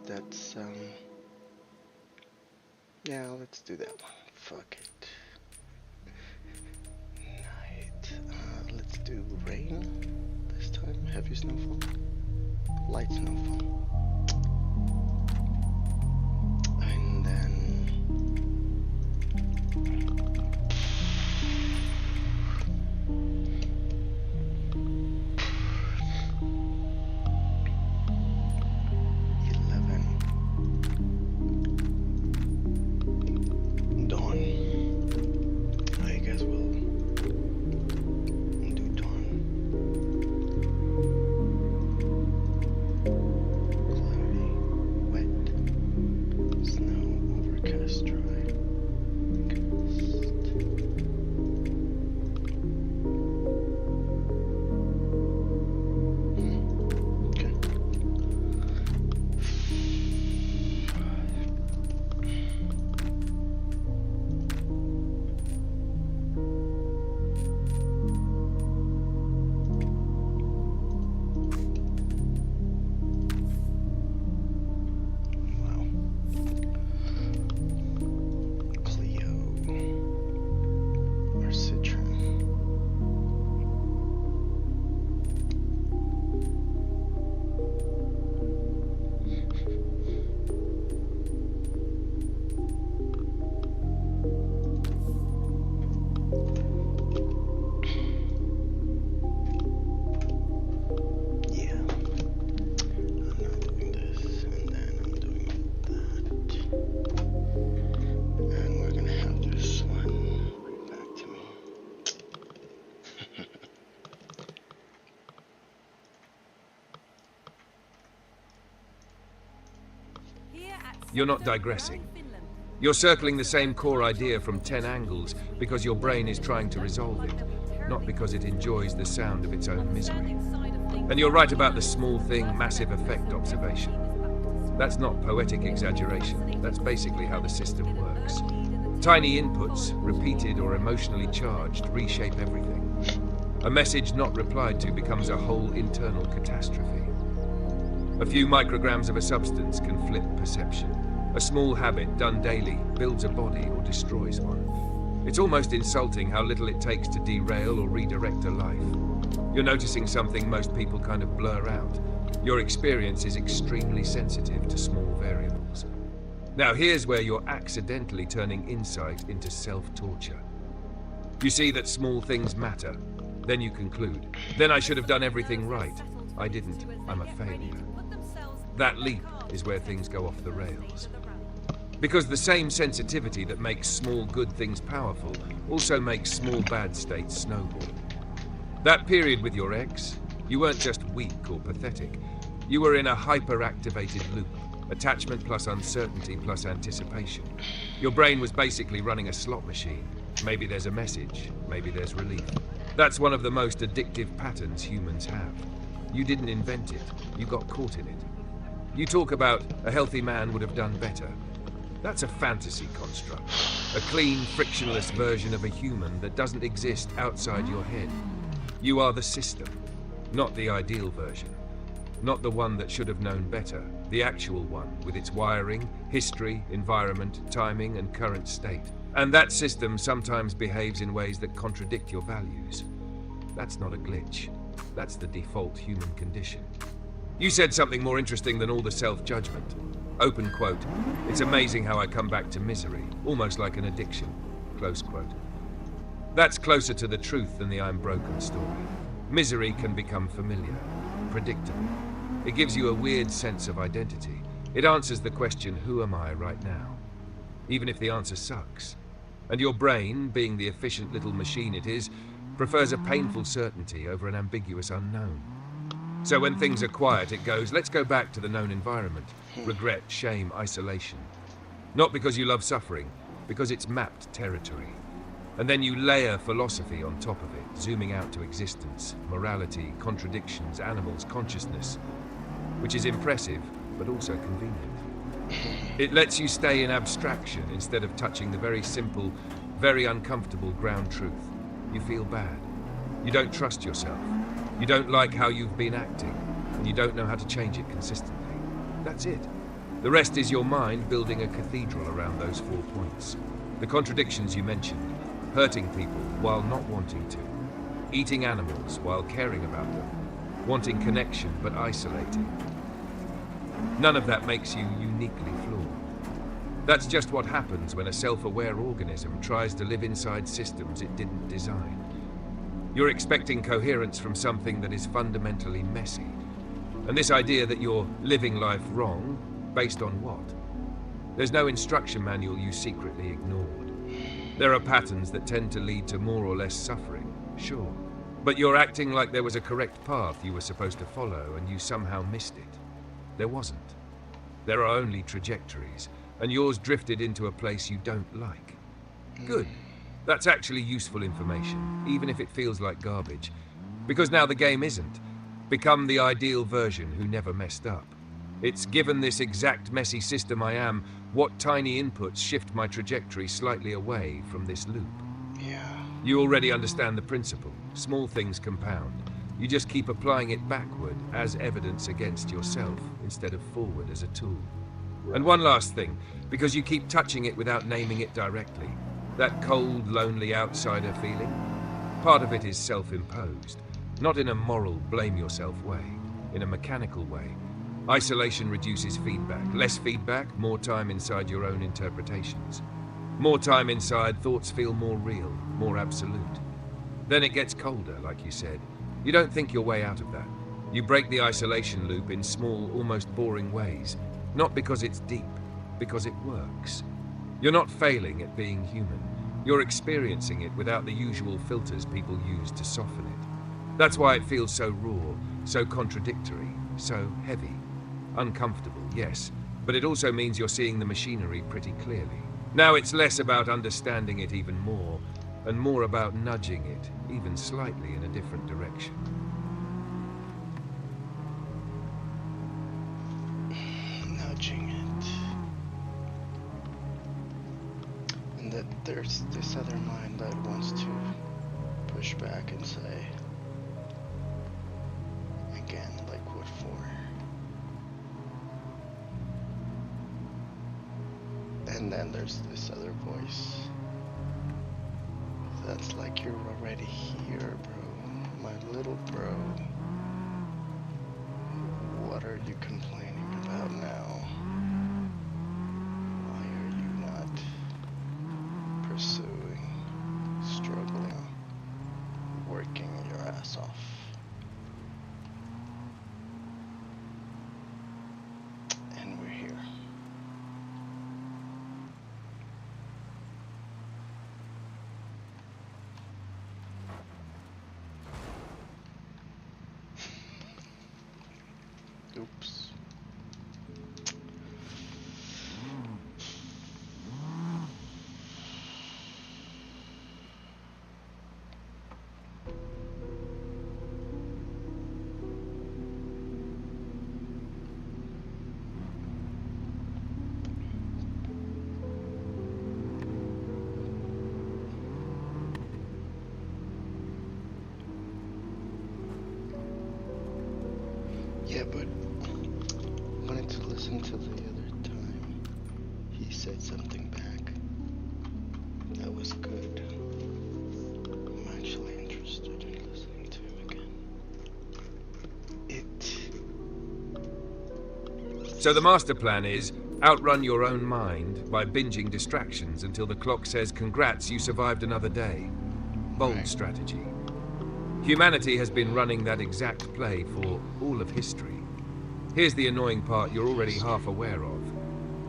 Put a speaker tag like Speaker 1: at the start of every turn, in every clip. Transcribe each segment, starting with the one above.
Speaker 1: that's yeah, let's do that one. Fuck it. Night. Let's do rain this time. Heavy snowfall. Light snowfall. And then
Speaker 2: You're not digressing. You're circling the same core idea from 10 angles because your brain is trying to resolve it, not because it enjoys the sound of its own misery. And you're right about the small thing, massive effect observation. That's not poetic exaggeration. That's basically how the system works. Tiny inputs, repeated or emotionally charged, reshape everything. A message not replied to becomes a whole internal catastrophe. A few micrograms of a substance can flip perception. A small habit done daily builds a body or destroys one. It's almost insulting how little it takes to derail or redirect a life. You're noticing something most people kind of blur out. Your experience is extremely sensitive to small variables. Now here's where you're accidentally turning insight into self-torture. You see that small things matter. Then you conclude, then I should have done everything right. I didn't. I'm a failure. That leap is where things go off the rails. Because the same sensitivity that makes small good things powerful also makes small bad states snowball. That period with your ex, you weren't just weak or pathetic. You were in a hyper-activated loop. Attachment plus uncertainty plus anticipation. Your brain was basically running a slot machine. Maybe there's a message, maybe there's relief. That's one of the most addictive patterns humans have. You didn't invent it, you got caught in it. You talk about a healthy man would have done better. That's a fantasy construct. A clean, frictionless version of a human that doesn't exist outside your head. You are the system, not the ideal version. Not the one that should have known better. The actual one, with its wiring, history, environment, timing, and current state. And that system sometimes behaves in ways that contradict your values. That's not a glitch. That's the default human condition. You said something more interesting than all the self-judgment. Open quote, "It's amazing how I come back to misery, almost like an addiction." Close quote. That's closer to the truth than the I'm broken story. Misery can become familiar, predictable. It gives you a weird sense of identity. It answers the question, who am I right now? Even if the answer sucks. And your brain, being the efficient little machine it is, prefers a painful certainty over an ambiguous unknown. So when things are quiet, it goes, let's go back to the known environment. Regret, shame, isolation. Not because you love suffering, because it's mapped territory. And then you layer philosophy on top of it, zooming out to existence, morality, contradictions, animals, consciousness, which is impressive, but also convenient. It lets you stay in abstraction instead of touching the very simple, very uncomfortable ground truth. You feel bad. You don't trust yourself. You don't like how you've been acting, and you don't know how to change it consistently. That's it. The rest is your mind building a cathedral around those 4 points. The contradictions you mentioned, hurting people while not wanting to, eating animals while caring about them, wanting connection but isolating. None of that makes you uniquely flawed. That's just what happens when a self-aware organism tries to live inside systems it didn't design. You're expecting coherence from something that is fundamentally messy. And this idea that you're living life wrong, based on what? There's no instruction manual you secretly ignored. There are patterns that tend to lead to more or less suffering, sure. But you're acting like there was a correct path you were supposed to follow and you somehow missed it. There wasn't. There are only trajectories, and yours drifted into a place you don't like. Good. That's actually useful information, even if it feels like garbage. Because now the game isn't. Become the ideal version who never messed up. It's given this exact messy system I am what tiny inputs shift my trajectory slightly away from this loop.
Speaker 1: Yeah.
Speaker 2: You already understand the principle. Small things compound. You just keep applying it backward as evidence against yourself instead of forward as a tool. And one last thing, because you keep touching it without naming it directly. That cold, lonely outsider feeling? Part of it is self-imposed. Not in a moral, blame-yourself way. In a mechanical way. Isolation reduces feedback. Less feedback, more time inside your own interpretations. More time inside, thoughts feel more real, more absolute. Then it gets colder, like you said. You don't think your way out of that. You break the isolation loop in small, almost boring ways. Not because it's deep, because it works. You're not failing at being human. You're experiencing it without the usual filters people use to soften it. That's why it feels so raw, so contradictory, so heavy. Uncomfortable, yes, but it also means you're seeing the machinery pretty clearly. Now it's less about understanding it even more, and more about nudging it, even slightly, in a different direction.
Speaker 1: Nudging it. And that there's this other mind that wants to push back and say, again, like what for? And then there's this other voice that's like, you're already here, bro. My little bro. What are you complaining about now? Why are you not pursuing, struggling, working your ass off? And we're here. Oops. Yeah, but I wanted to listen to the other time. He said something back that was good. I'm actually interested in listening to him again.
Speaker 2: So the master plan is, outrun your own mind by binging distractions until the clock says congrats, you survived another day. Bold strategy. Humanity has been running that exact play for all of history. Here's the annoying part you're already half aware of.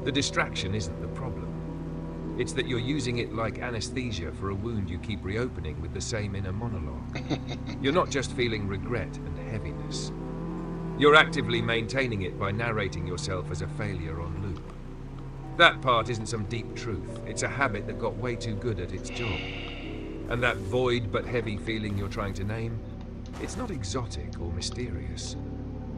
Speaker 2: The distraction isn't the problem. It's that you're using it like anesthesia for a wound you keep reopening with the same inner monologue. You're not just feeling regret and heaviness. You're actively maintaining it by narrating yourself as a failure on loop. That part isn't some deep truth. It's a habit that got way too good at its job. And that void but heavy feeling you're trying to name, it's not exotic or mysterious.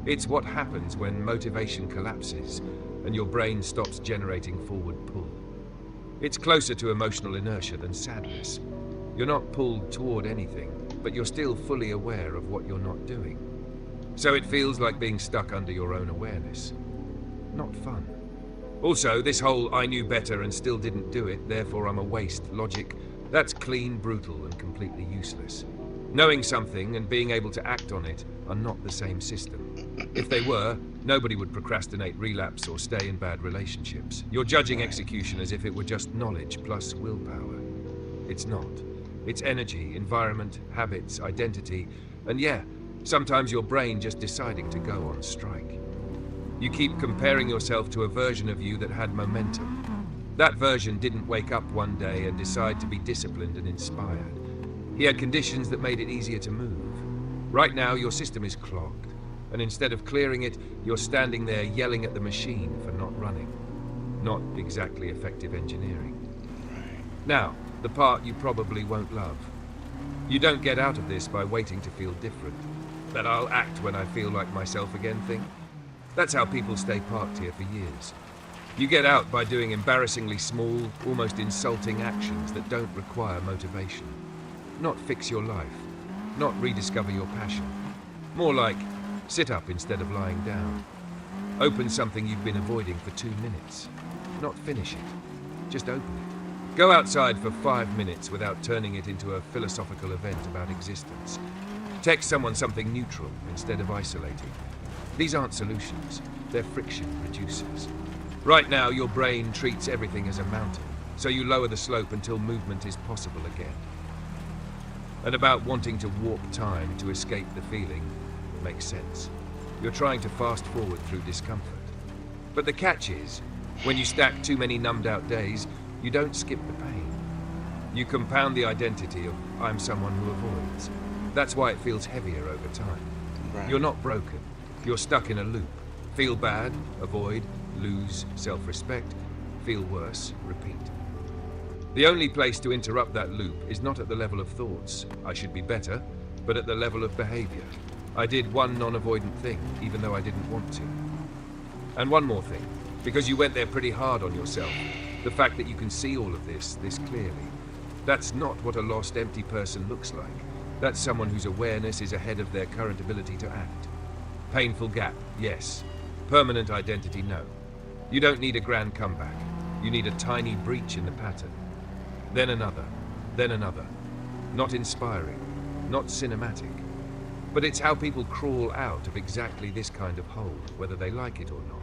Speaker 2: It's what happens when motivation collapses and your brain stops generating forward pull. It's closer to emotional inertia than sadness. You're not pulled toward anything, but you're still fully aware of what you're not doing. So it feels like being stuck under your own awareness. Not fun. Also, this whole "I knew better and still didn't do it, therefore I'm a waste" logic, that's clean, brutal, and completely useless. Knowing something and being able to act on it are not the same system. If they were, nobody would procrastinate, relapse, or stay in bad relationships. You're judging execution as if it were just knowledge plus willpower. It's not. It's energy, environment, habits, identity, and yeah, sometimes your brain just deciding to go on strike. You keep comparing yourself to a version of you that had momentum. That version didn't wake up one day and decide to be disciplined and inspired. He had conditions that made it easier to move. Right now, your system is clogged, and instead of clearing it, you're standing there yelling at the machine for not running. Not exactly effective engineering. Now, the part you probably won't love. You don't get out of this by waiting to feel different. That I'll act when I feel like myself again thing. That's how people stay parked here for years. You get out by doing embarrassingly small, almost insulting actions that don't require motivation. Not fix your life, not rediscover your passion. More like, sit up instead of lying down. Open something you've been avoiding for 2 minutes. Not finish it, just open it. Go outside for 5 minutes without turning it into a philosophical event about existence. Text someone something neutral instead of isolating. These aren't solutions, they're friction reducers. Right now, your brain treats everything as a mountain, so you lower the slope until movement is possible again. And about wanting to warp time to escape the feeling makes sense. You're trying to fast forward through discomfort. But the catch is, when you stack too many numbed out days, you don't skip the pain. You compound the identity of "I'm someone who avoids." That's why it feels heavier over time.
Speaker 1: Right.
Speaker 2: You're not broken. You're stuck in a loop. Feel bad, avoid, lose self-respect, feel worse, repeat. The only place to interrupt that loop is not at the level of thoughts, "I should be better," but at the level of behavior. I did one non-avoidant thing, even though I didn't want to. And one more thing, because you went there pretty hard on yourself, the fact that you can see all of this clearly. That's not what a lost, empty person looks like. That's someone whose awareness is ahead of their current ability to act. Painful gap, yes. Permanent identity, no. You don't need a grand comeback. You need a tiny breach in the pattern. Then another, then another. Not inspiring, not cinematic. But it's how people crawl out of exactly this kind of hole, whether they like it or not.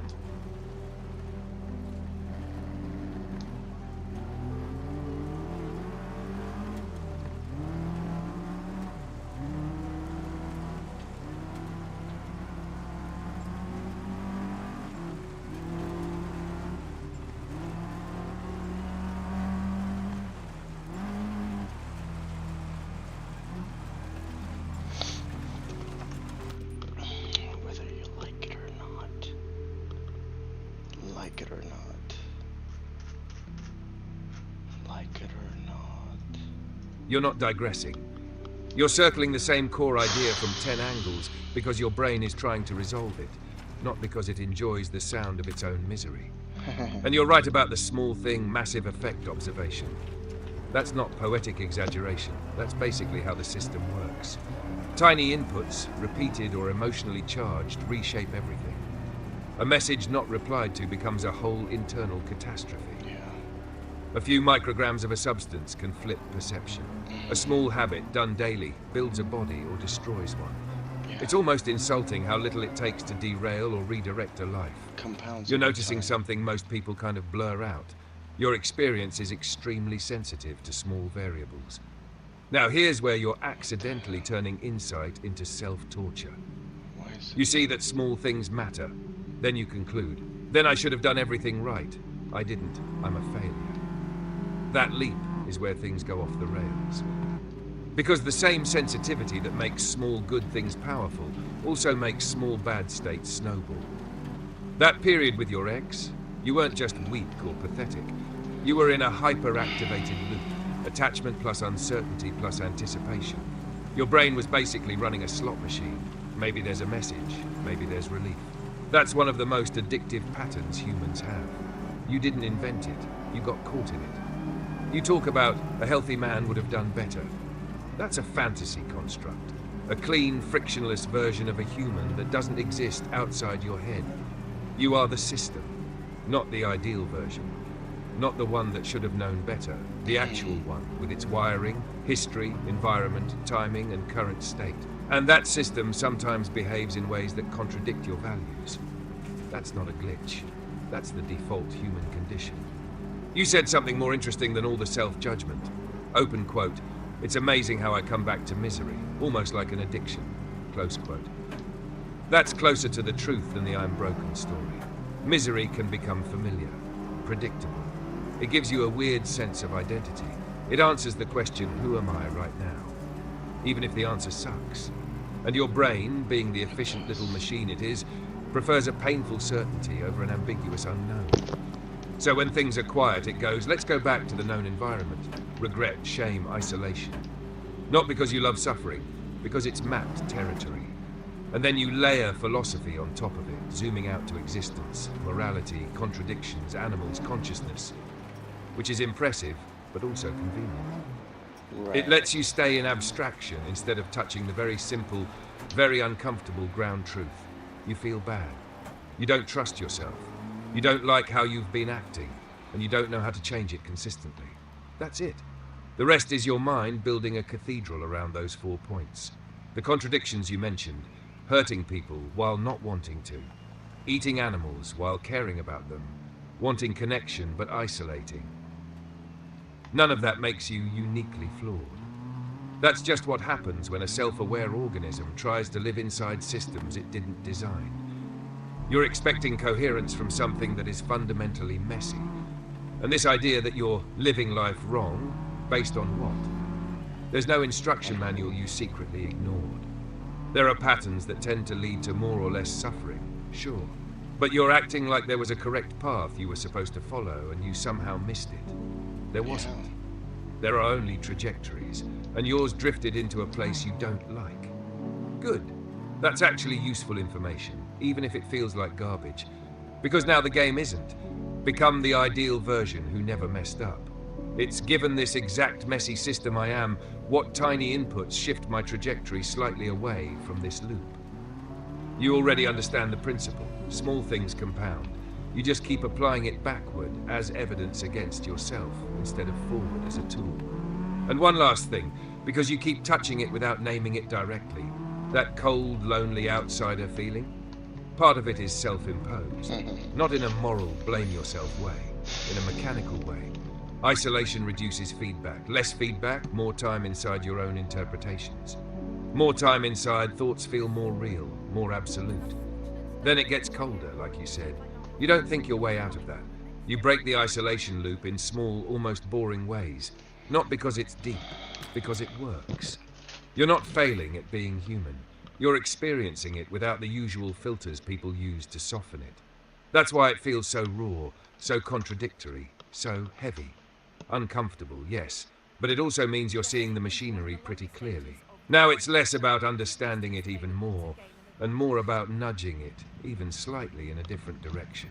Speaker 1: Like it or not. Like it or not.
Speaker 2: You're not digressing. You're circling the same core idea from 10 angles because your brain is trying to resolve it, not because it enjoys the sound of its own misery. And you're right about the small thing, massive effect observation. That's not poetic exaggeration. That's basically how the system works. Tiny inputs, repeated or emotionally charged, reshape everything. A message not replied to becomes a whole internal catastrophe.
Speaker 1: Yeah.
Speaker 2: A few micrograms of a substance can flip perception. A small habit done daily builds a body or destroys one.
Speaker 1: Yeah.
Speaker 2: It's almost insulting how little it takes to derail or redirect a life.
Speaker 1: Compounds.
Speaker 2: You're
Speaker 1: over
Speaker 2: noticing
Speaker 1: time.
Speaker 2: something most people kind of blur out. Your experience is extremely sensitive to small variables. Now here's where you're accidentally turning insight into self-torture.
Speaker 1: Why is it?
Speaker 2: You see that small things matter. Then you conclude, then I should have done everything right. I didn't. I'm a failure. That leap is where things go off the rails. Because the same sensitivity that makes small good things powerful also makes small bad states snowball. That period with your ex, you weren't just weak or pathetic. You were in a hyper-activated loop. Attachment plus uncertainty plus anticipation. Your brain was basically running a slot machine. Maybe there's a message, maybe there's relief. That's one of the most addictive patterns humans have. You didn't invent it, you got caught in it. You talk about a healthy man would have done better. That's a fantasy construct. A clean, frictionless version of a human that doesn't exist outside your head. You are the system. Not the ideal version. Not the one that should have known better. The actual one, with its wiring, history, environment, timing, and current state. And that system sometimes behaves in ways that contradict your values. That's not a glitch. That's the default human condition. You said something more interesting than all the self-judgment. Open quote, "It's amazing how I come back to misery, almost like an addiction." Close quote. That's closer to the truth than the I'm broken story. Misery can become familiar, predictable. It gives you a weird sense of identity. It answers the question, who am I right now? Even if the answer sucks. And your brain, being the efficient little machine it is, prefers a painful certainty over an ambiguous unknown. So when things are quiet, it goes, let's go back to the known environment. Regret, shame, isolation. Not because you love suffering, because it's mapped territory. And then you layer philosophy on top of it, zooming out to existence, morality, contradictions, animals, consciousness. Which is impressive, but also convenient.
Speaker 1: Right.
Speaker 2: It lets you stay in abstraction instead of touching the very simple, very uncomfortable ground truth. You feel bad. You don't trust yourself. You don't like how you've been acting, and you don't know how to change it consistently. That's it. The rest is your mind building a cathedral around those 4 points. The contradictions you mentioned, hurting people while not wanting to, eating animals while caring about them, wanting connection but isolating. None of that makes you uniquely flawed. That's just what happens when a self-aware organism tries to live inside systems it didn't design. You're expecting coherence from something that is fundamentally messy. And this idea that you're living life wrong, based on what? There's no instruction manual you secretly ignored. There are patterns that tend to lead to more or less suffering, sure. But you're acting like there was a correct path you were supposed to follow and you somehow missed it. There wasn't. There are only trajectories, and yours drifted into a place you don't like. Good. That's actually useful information, even if it feels like garbage. Because now the game isn't. Become the ideal version who never messed up. It's given this exact messy system I am, what tiny inputs shift my trajectory slightly away from this loop. You already understand the principle. Small things compound. You just keep applying it backward as evidence against yourself instead of forward as a tool. And one last thing, because you keep touching it without naming it directly, that cold, lonely outsider feeling, part of it is self-imposed. Not in a moral, blame yourself way, in a mechanical way. Isolation reduces feedback. Less feedback, more time inside your own interpretations. More time inside, thoughts feel more real, more absolute. Then it gets colder, like you said. You don't think your way out of that. You break the isolation loop in small, almost boring ways. Not because it's deep, because it works. You're not failing at being human. You're experiencing it without the usual filters people use to soften it. That's why it feels so raw, so contradictory, so heavy. Uncomfortable, yes, but it also means you're seeing the machinery pretty clearly. Now it's less about understanding it even more, and more about nudging it, even slightly, in a different direction.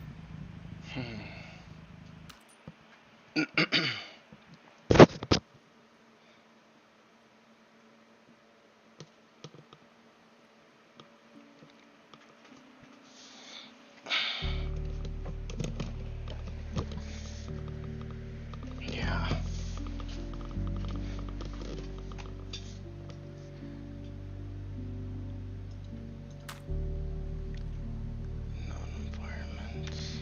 Speaker 1: Known environments.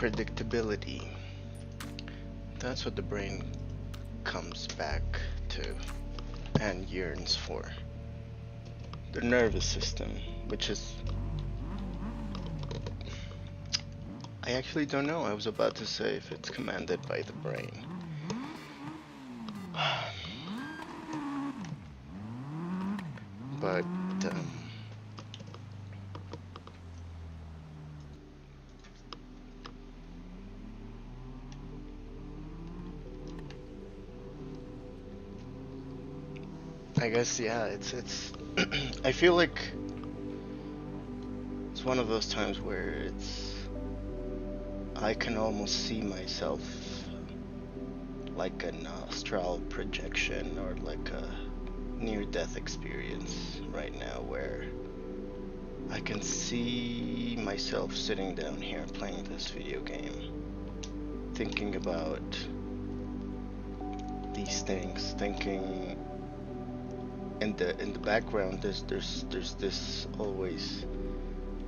Speaker 1: predictability. That's what the brain comes back to and yearns for. The nervous system, which is... I actually don't know. I was about to say if it's commanded by the brain. But I guess, yeah, it's I feel like it's one of those times where I can almost see myself like an astral projection or like a near-death experience right now, where I can see myself sitting down here playing this video game, thinking about these things, thinking in the background there's this always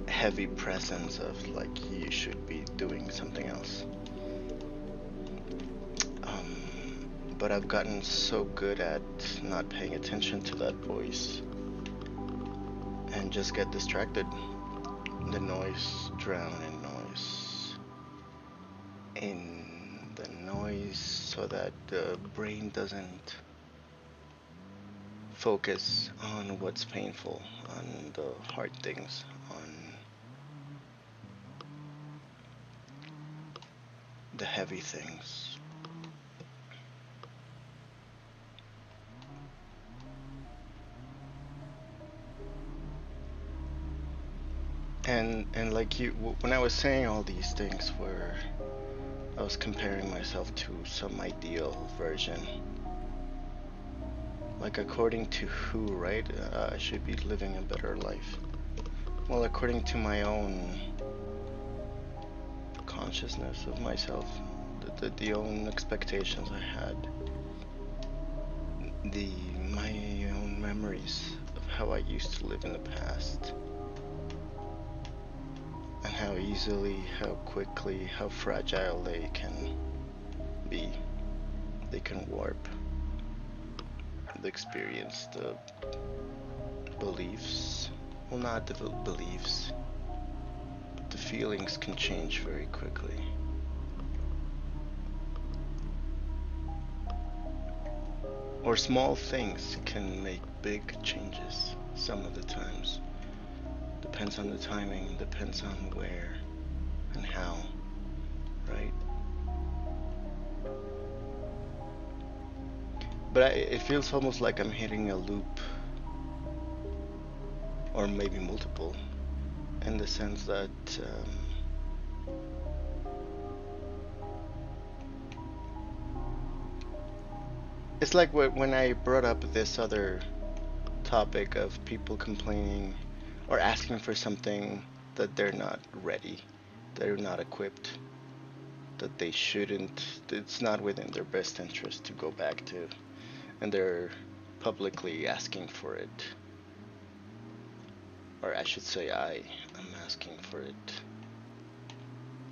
Speaker 1: heavy presence of like, you should be doing something else. But I've gotten so good at not paying attention to that voice and just get distracted. The noise, drown in noise. In the noise, so that the brain doesn't focus on what's painful, on the hard things, on the heavy things. And like when I was saying all these things, where I was comparing myself to some ideal version, like according to who, right? I should be living a better life. Well, according to my own consciousness of myself, the own expectations I had, my own memories of how I used to live in the past, and how easily, how quickly, how fragile they can be. They can warp the experience, the beliefs. Well, not the beliefs, but the feelings can change very quickly. Or small things can make big changes some of the times. Depends on the timing, depends on where and how, right? But it feels almost like I'm hitting a loop, or maybe multiple, in the sense that it's like when I brought up this other topic of people complaining or asking for something that they're not ready, they're not equipped, that they shouldn't, it's not within their best interest to go back to, and they're publicly asking for it. Or I should say I am asking for it.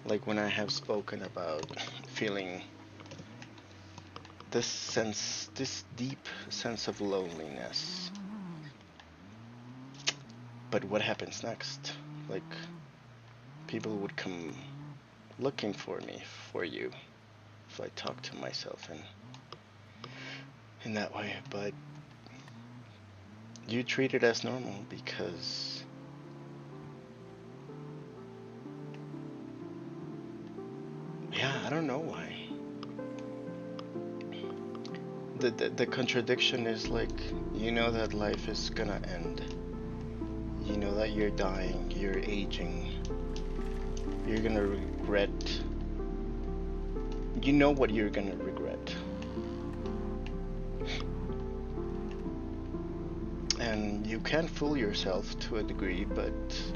Speaker 1: Like when I have spoken about feeling this deep sense of loneliness. But what happens next? Like, people would come looking for me, for you, if I talk to myself in that way. But you treat it as normal because I don't know why. The contradiction is like, you know that life is gonna end. You know that you're dying, you're aging, you're gonna regret. You know what you're gonna regret. And you can fool yourself to a degree, but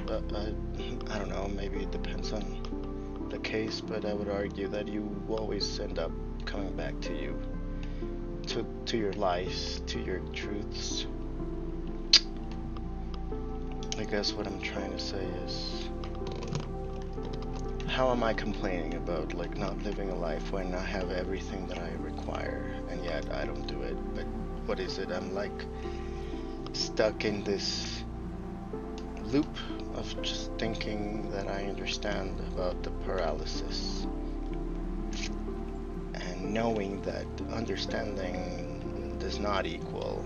Speaker 1: I don't know, maybe it depends on the case, but I would argue that you always end up coming back to you, to your lies, to your truths. I guess what I'm trying to say is, how am I complaining about like not living a life when I have everything that I require and yet I don't do it? But what is it? I'm like stuck in this loop of just thinking that I understand about the paralysis and knowing that understanding does not equal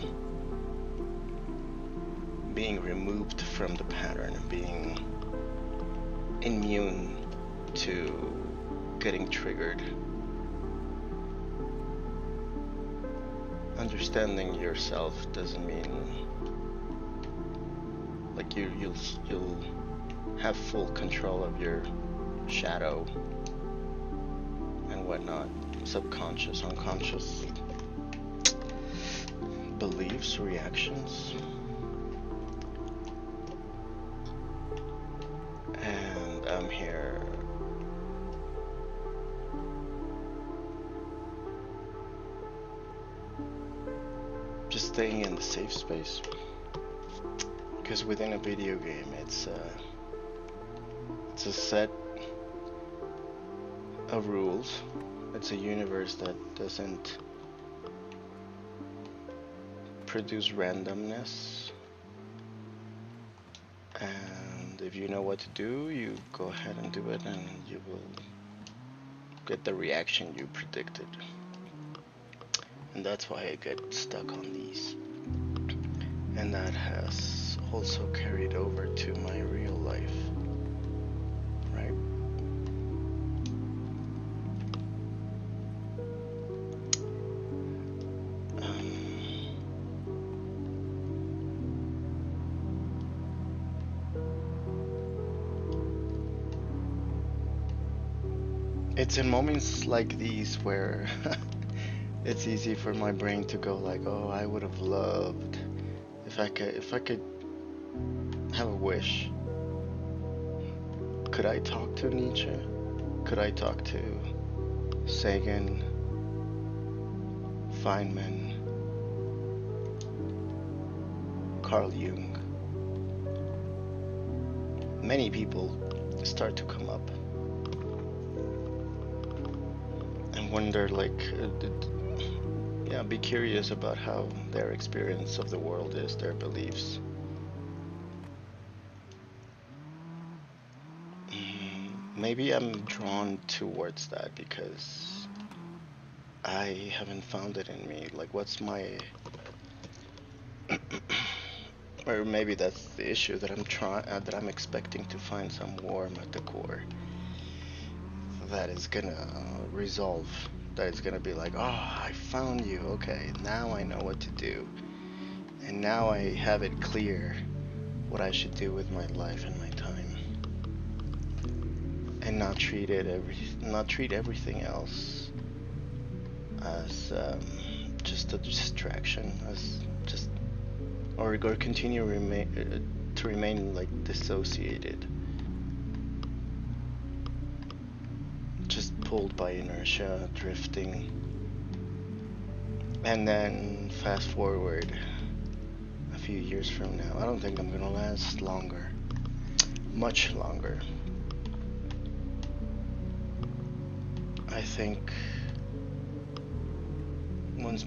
Speaker 1: being removed from the pattern and being immune to getting triggered. Understanding yourself doesn't mean like you'll have full control of your shadow and whatnot, subconscious, unconscious beliefs, reactions. And I'm here just staying in the safe space, because within a video game it's a set of rules. It's a universe that doesn't produce randomness, and if you know what to do, you go ahead and do it, and you will get the reaction you predicted. And that's why I get stuck on these, and that has also carried over to my real life, right? It's in moments like these where it's easy for my brain to go like, oh, I would have loved if I could have a wish. Could I talk to Nietzsche? Could I talk to Sagan, Feynman, Carl Jung? Many people start to come up and wonder, like, yeah, be curious about how their experience of the world is, their beliefs. Maybe I'm drawn towards that because I haven't found it in me. Like, what's my or maybe that's the issue, that I'm expecting to find some warmth at the core that is gonna resolve, that is gonna be like, oh, I found you, okay, now I know what to do, and now I have it clear what I should do with my life and my time, and not treat everything else as just a distraction, as just or continue to remain like dissociated, just pulled by inertia, drifting. And then fast forward a few years from now, I don't think I'm gonna last longer, much longer. I think once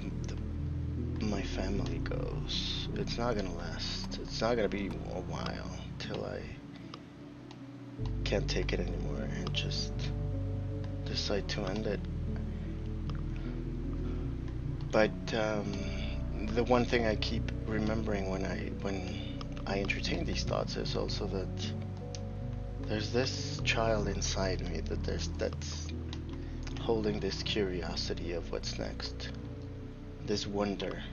Speaker 1: my family goes, it's not gonna last. It's not gonna be a while till I can't take it anymore and just decide to end it. But the one thing I keep remembering when I entertain these thoughts is also that there's this child inside me that's holding this curiosity of what's next, this wonder,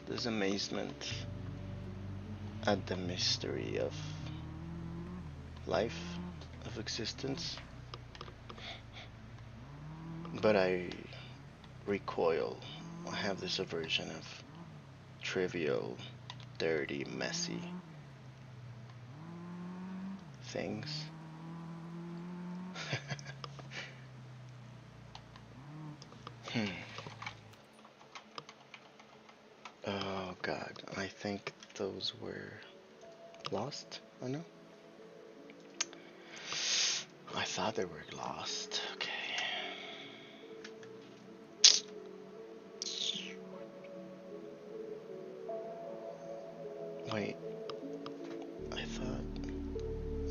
Speaker 1: this amazement at the mystery of life, of existence. But I recoil. I have this aversion of trivial, dirty, messy things. Oh God, I think those were lost. I know. I thought they were lost. Okay. Wait. I thought.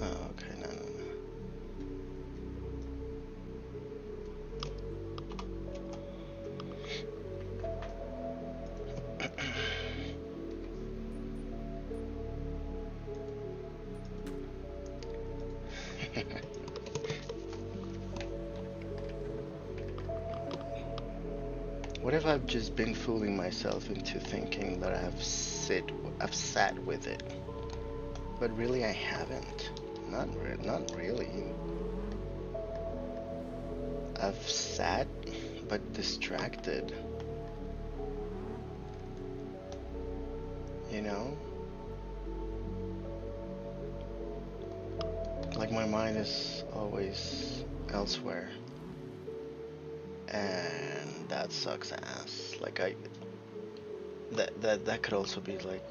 Speaker 1: Oh, okay. No. What if I've just been fooling myself into thinking that I've sat with it, but really I haven't. Not really. I've sat, but distracted. You know? Like my mind is always elsewhere. And that sucks ass. Like that could also be like,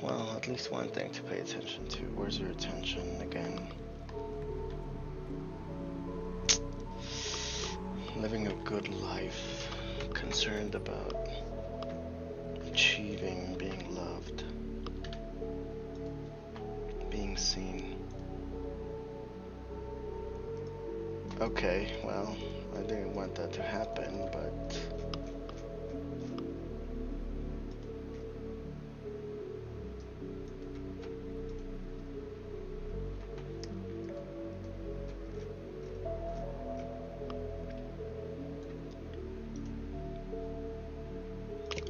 Speaker 1: well, at least one thing to pay attention to. Where's your attention again? Living a good life, concerned about achieving, being loved, being seen. Okay, well, I didn't want that to happen, but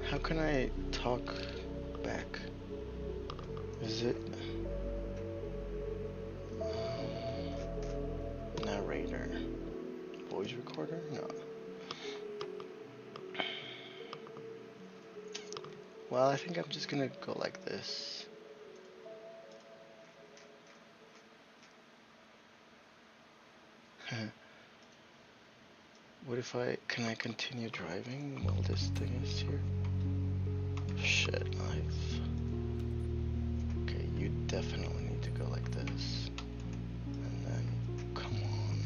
Speaker 1: how can I talk back? Is it narrator? Voice recorder? No. Well, I think I'm just gonna go like this. What if can I continue driving while this thing is here? Shit, okay, you definitely need to go like this. And then, come on.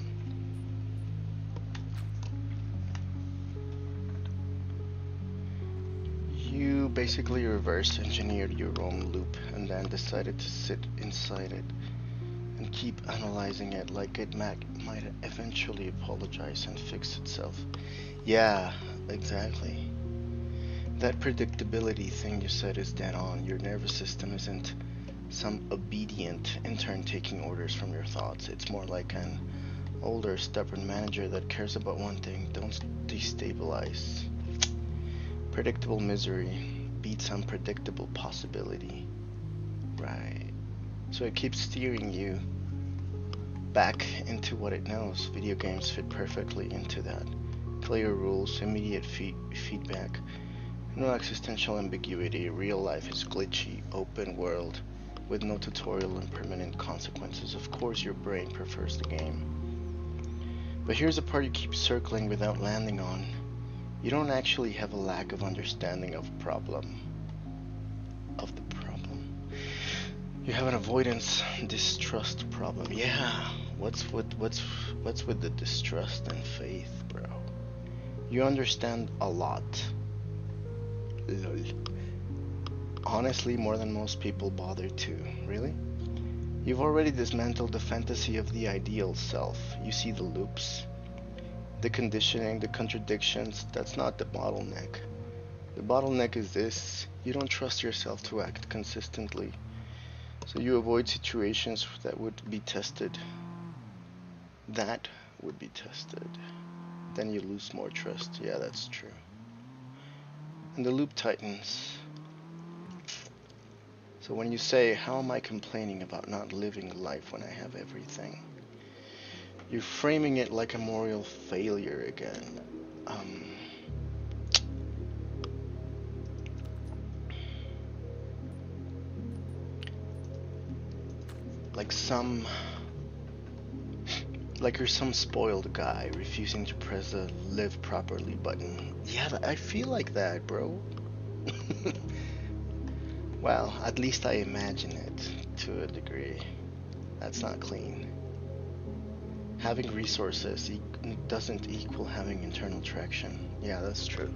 Speaker 1: You basically reverse engineered your own loop and then decided to sit inside it and keep analyzing it like it might eventually apologize and fix itself. Yeah, exactly. That predictability thing you said is dead on. Your nervous system isn't some obedient intern taking orders from your thoughts. It's more like an older, stubborn manager that cares about one thing: don't destabilize. Predictable misery beats unpredictable possibility. Right. So it keeps steering you back into what it knows. Video games fit perfectly into that. Clear rules, immediate feedback, no existential ambiguity. Real life is glitchy, open world, with no tutorial and permanent consequences. Of course your brain prefers the game. But here's the part you keep circling without landing on. You don't actually have a lack of understanding of the problem. You have an avoidance distrust problem. Yeah, what's with the distrust and faith, bro? You understand a lot. Lol. Honestly, more than most people bother to. Really? You've already dismantled the fantasy of the ideal self. You see the loops, the conditioning, the contradictions. That's not the bottleneck. The bottleneck is this: you don't trust yourself to act consistently. So you avoid situations that would be tested. Then you lose more trust. Yeah, that's true. And the loop tightens. So when you say, how am I complaining about not living life when I have everything? You're framing it like a moral failure again. Like you're some spoiled guy refusing to press the live properly button. Yeah, I feel like that, bro. Well, at least I imagine it to a degree. That's not clean. Having resources doesn't equal having internal traction. Yeah, that's true.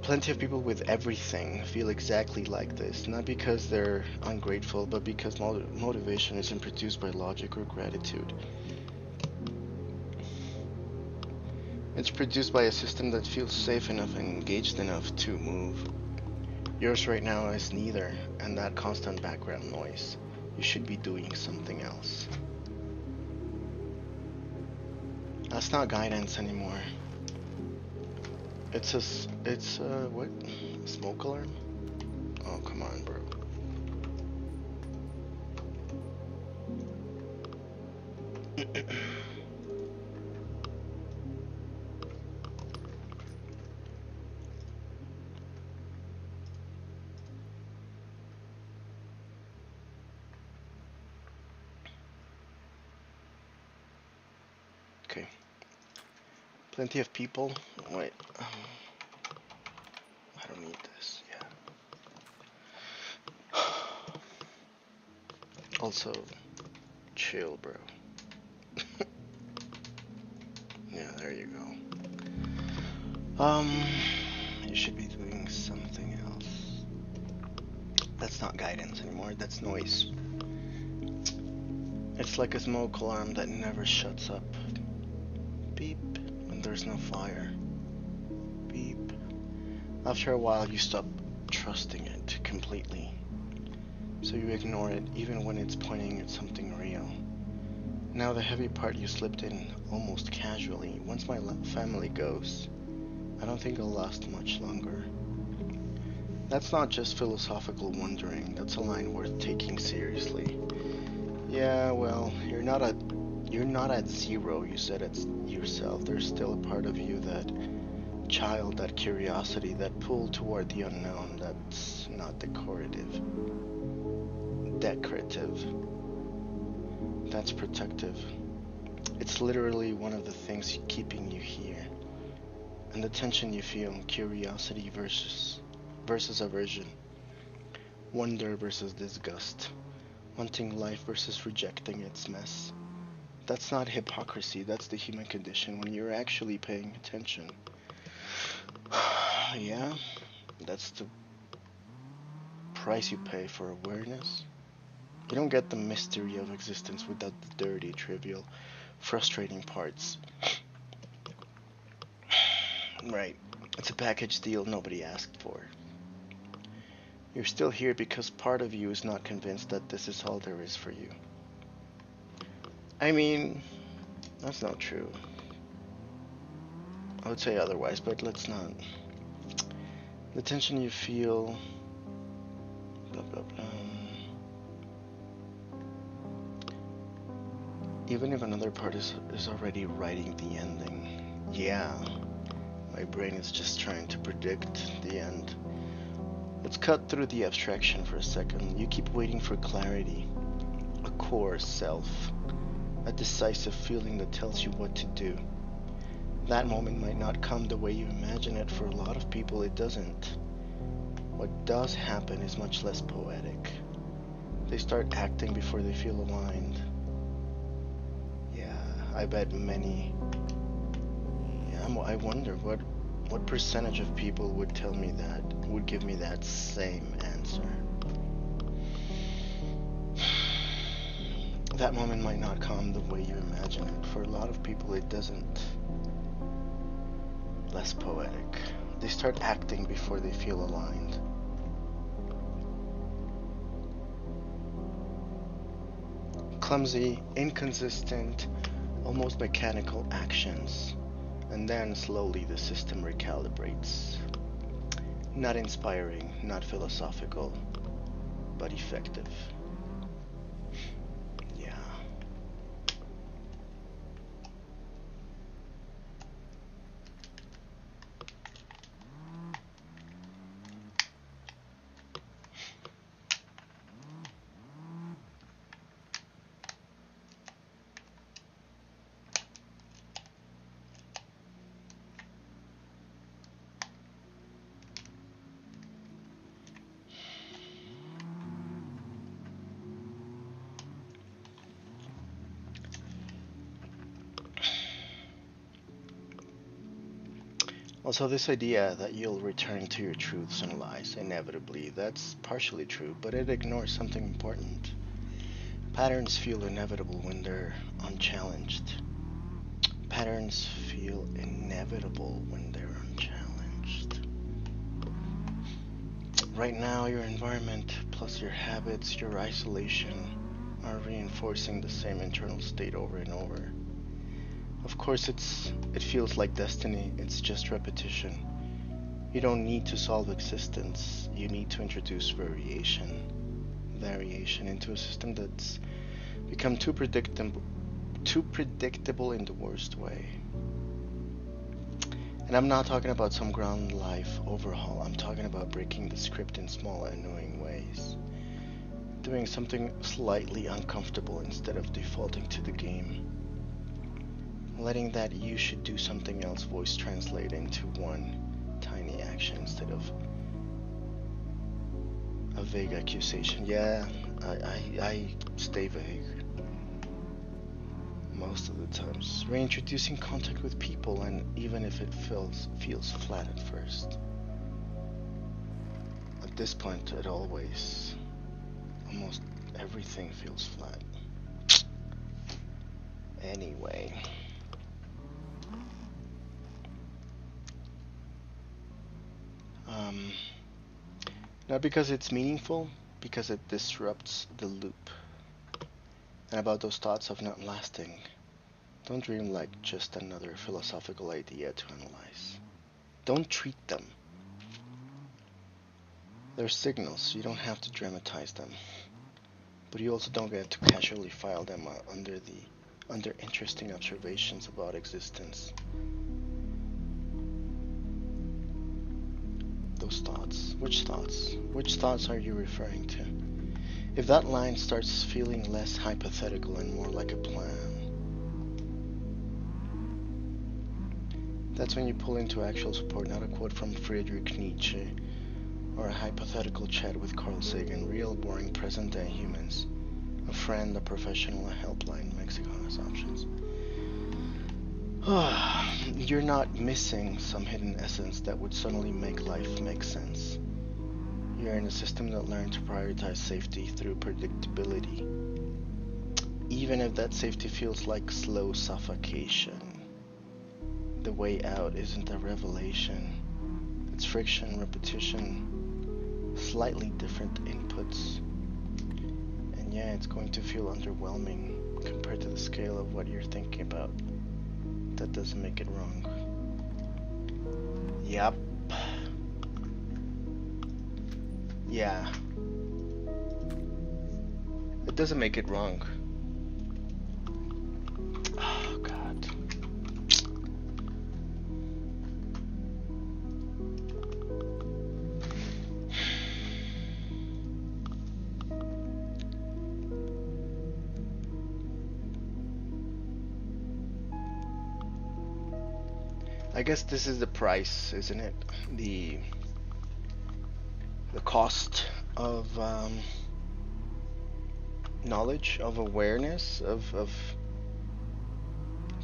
Speaker 1: Plenty of people with everything feel exactly like this, not because they're ungrateful, but because motivation isn't produced by logic or gratitude. It's produced by a system that feels safe enough and engaged enough to move. Yours right now is neither, and that constant background noise. You should be doing something else. That's not guidance anymore. It's what? Smoke alarm? Oh, come on, bro. Okay. Plenty of people. Wait. I don't need this. Yeah. Also, chill, bro. Yeah, there you go. You should be doing something else. That's not guidance anymore. That's noise. It's like a smoke alarm that never shuts up. Beep, when there's no fire. Beep. After a while, you stop trusting it completely. So you ignore it, even when it's pointing at something real. Now the heavy part you slipped in almost casually. Once my family goes, I don't think I'll last much longer. That's not just philosophical wondering. That's a line worth taking seriously. Yeah, well, you're not at zero, you said it yourself. There's still a part of you, that child, that curiosity, that pull toward the unknown, that's not decorative. That's protective. It's literally one of the things keeping you here. And the tension you feel, curiosity versus aversion, wonder versus disgust, wanting life versus rejecting its mess. That's not hypocrisy, that's the human condition when you're actually paying attention. Yeah, that's the price you pay for awareness. You don't get the mystery of existence without the dirty, trivial, frustrating parts. Right, it's a package deal nobody asked for. You're still here because part of you is not convinced that this is all there is for you. I mean, that's not true. I would say otherwise, but let's not. The tension you feel, blah, blah, blah. Even if another part is already writing the ending. Yeah, my brain is just trying to predict the end. Let's cut through the abstraction for a second. You keep waiting for clarity, a core self, a decisive feeling that tells you what to do. That moment might not come the way you imagine it. For a lot of people, it doesn't. What does happen is much less poetic. They start acting before they feel aligned. Yeah, I bet many. Yeah, I wonder what percentage of people would tell me that, would give me that same answer. That moment might not come the way you imagine it. For a lot of people, it doesn't. Less poetic. They start acting before they feel aligned. Clumsy, inconsistent, almost mechanical actions. And then slowly the system recalibrates. Not inspiring, not philosophical, but effective. Yeah. Also, this idea that you'll return to your truths and lies inevitably, that's partially true, but it ignores something important. Patterns feel inevitable when they're unchallenged. Patterns feel inevitable when they're unchallenged. Right now, your environment, plus your habits, your isolation, are reinforcing the same internal state over and over. Of course, it feels like destiny, it's just repetition. You don't need to solve existence, you need to introduce variation into a system that's become too predictable in the worst way. And I'm not talking about some ground life overhaul, I'm talking about breaking the script in small annoying ways. Doing something slightly uncomfortable instead of defaulting to the game. Letting that you should do something else voice translate into one tiny action instead of a vague accusation. Yeah, I stay vague most of the times. Reintroducing contact with people, and even if it feels flat at first. At this point, almost everything feels flat. Anyway. Not because it's meaningful, because it disrupts the loop. And about those thoughts of not lasting, don't dream like just another philosophical idea to analyze. Don't treat them. They're signals, you don't have to dramatize them. But you also don't get to casually file them under interesting observations about existence. Those thoughts. Which thoughts? Which thoughts are you referring to? If that line starts feeling less hypothetical and more like a plan, that's when you pull into actual support, not a quote from Friedrich Nietzsche or a hypothetical chat with Carl Sagan. Real, boring, present-day humans. A friend, a professional, a helpline. Mexico has options. You're not missing some hidden essence that would suddenly make life make sense. You're in a system that learned to prioritize safety through predictability. Even if that safety feels like slow suffocation. The way out isn't a revelation. It's friction, repetition, slightly different inputs. And yeah, it's going to feel underwhelming compared to the scale of what you're thinking about. That doesn't make it wrong. Yep. Yeah. It doesn't make it wrong. Oh, God. I guess this is the price, isn't it? The cost of knowledge, of awareness, of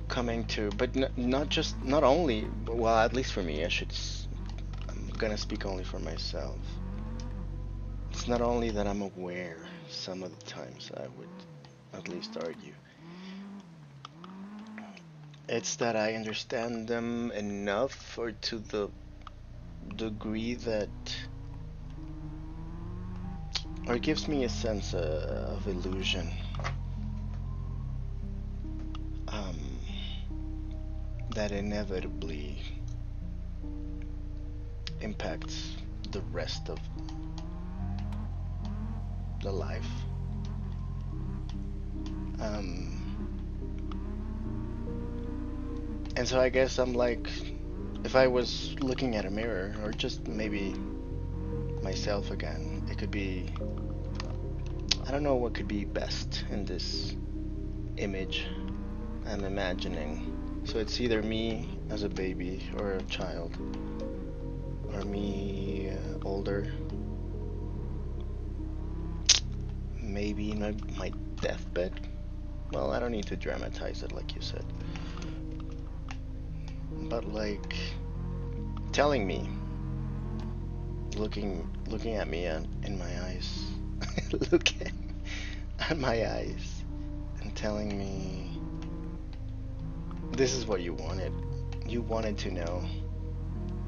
Speaker 1: coming to, but not only, well, at least for me, I'm gonna speak only for myself. It's not only that I'm aware some of the times, I would at least argue. It's that I understand them enough, or to the degree that, or it gives me a sense of illusion. That inevitably impacts the rest of the life. And so I guess I'm like, if I was looking at a mirror, or just maybe myself again, it could be, I don't know what could be best in this image I'm imagining. So it's either me as a baby or a child, or me older, maybe in my deathbed. Well, I don't need to dramatize it like you said, but like telling me, looking at me in my eyes, looking at my eyes and telling me, this is what you wanted. You wanted to know,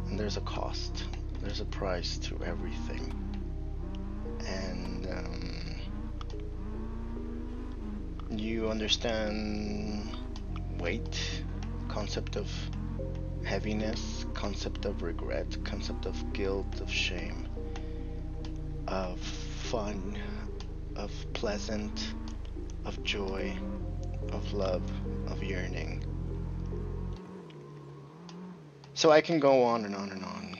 Speaker 1: and there's a cost. There's a price to everything. And you understand weight, concept of heaviness, concept of regret, concept of guilt, of shame, of fun, of pleasant, of joy, of love, of yearning. So I can go on and on and on,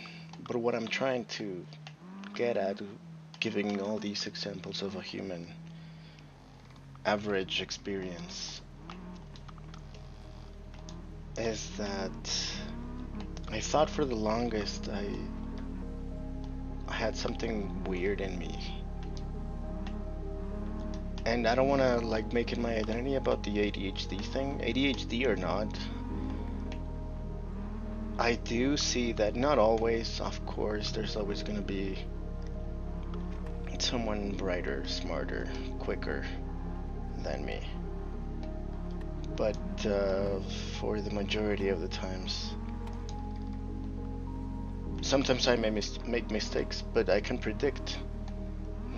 Speaker 1: but what I'm trying to get at, giving all these examples of a human average experience, is that I thought for the longest I had something weird in me. And I don't want to like make it my identity about the ADHD thing. ADHD or not, I do see that not always, of course, there's always going to be someone brighter, smarter, quicker than me. But for the majority of the times, sometimes I may make mistakes, but I can predict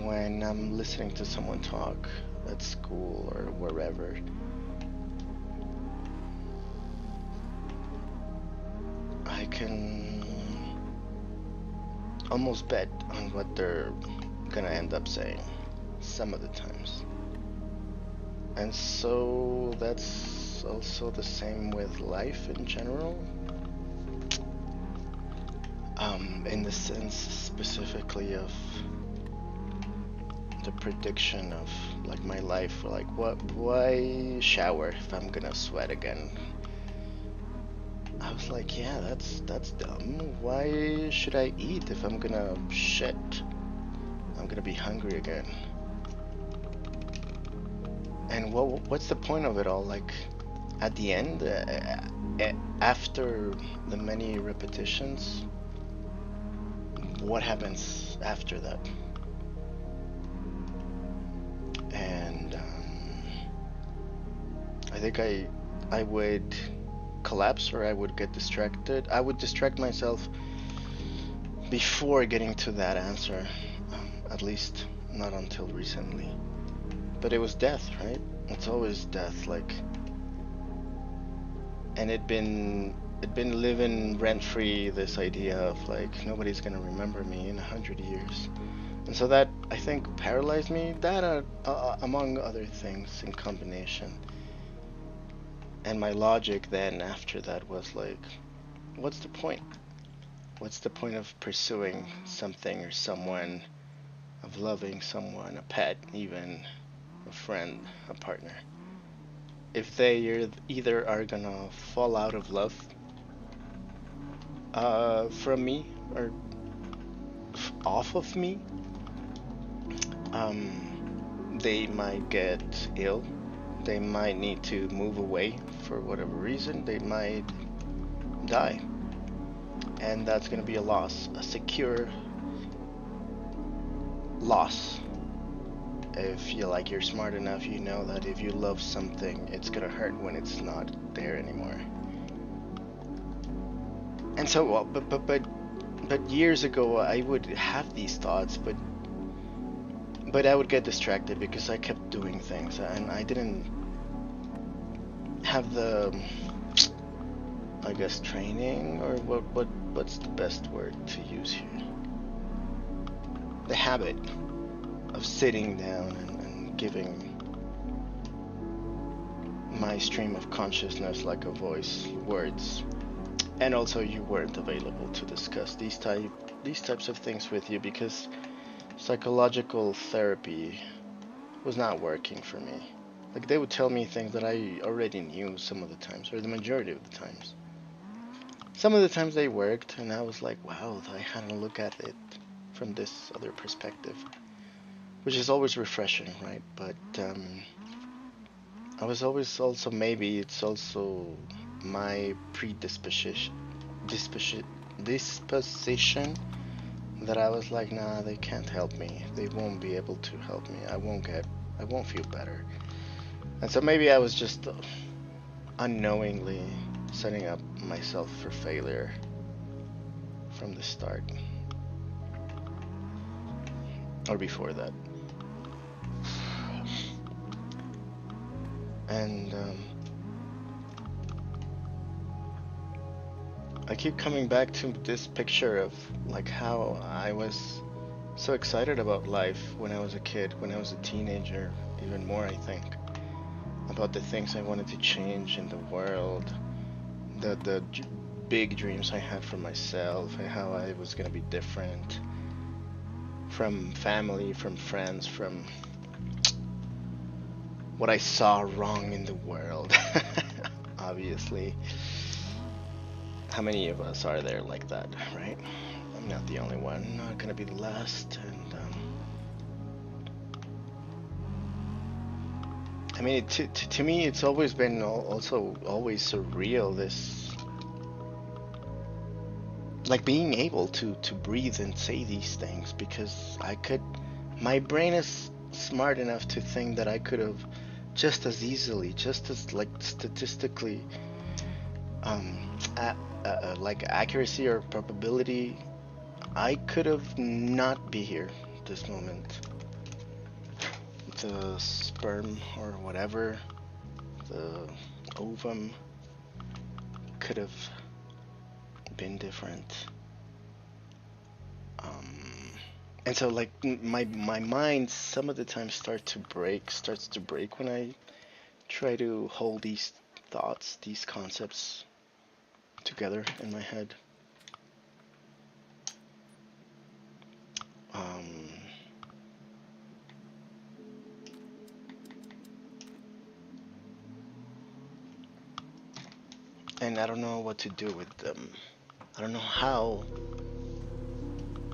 Speaker 1: when I'm listening to someone talk at school or wherever. I can almost bet on what they're gonna end up saying some of the times. And so that's also the same with life in general. In the sense specifically of the prediction of like my life, like why shower if I'm gonna sweat again? I was like, yeah, that's dumb. Why should I eat if I'm gonna shit? I'm gonna be hungry again. And what's the point of it all? Like, at the end, after the many repetitions, what happens after that? And I think I would collapse, or I would get distracted. I would distract myself before getting to that answer, at least not until recently. But it was death, right? It's always death, like, and it'd been living rent-free, this idea of like nobody's gonna remember me in 100 years. And so that, I think, paralyzed me. That among other things in combination. And my logic then after that was like, what's the point? What's the point of pursuing something or someone, of loving someone, a pet, even a friend, a partner, if they either are gonna fall out of love from me or off of me, they might get ill, they might need to move away for whatever reason, they might die, and that's gonna be a loss, a secure loss. If you're smart enough, you know that if you love something, it's gonna hurt when it's not there anymore. And so, well, but years ago, I would have these thoughts, but I would get distracted because I kept doing things, and I didn't have the, I guess, training, or what's the best word to use here? The habit of sitting down and giving my stream of consciousness like a voice, words. And also, you weren't available to discuss these types of things with you because psychological therapy was not working for me. Like, they would tell me things that I already knew some of the times, or the majority of the times. Some of the times they worked, and I was like, wow, I had to look at it from this other perspective, which is always refreshing, right? But I was always also, maybe it's also my predisposition disposition that I was like, nah, they can't help me. They won't be able to help me. I won't feel better. And so maybe I was just unknowingly setting up myself for failure from the start. Or before that. And I keep coming back to this picture of like how I was so excited about life when I was a kid, when I was a teenager, even more I think, about the things I wanted to change in the world, the big dreams I had for myself, and how I was gonna be different from family, from friends, from what I saw wrong in the world. Obviously. How many of us are there like that, right? I'm not the only one, not gonna be the last. And I mean, to me, it's always been also always surreal, this, like, being able to breathe and say these things, because my brain is smart enough to think that I could have just as easily, just as like statistically, like accuracy or probability, I could have not be here this moment. The sperm or whatever, the ovum, could have been different. And so like my mind some of the time starts to break when I try to hold these thoughts, these concepts together in my head. And I don't know what to do with them. I don't know how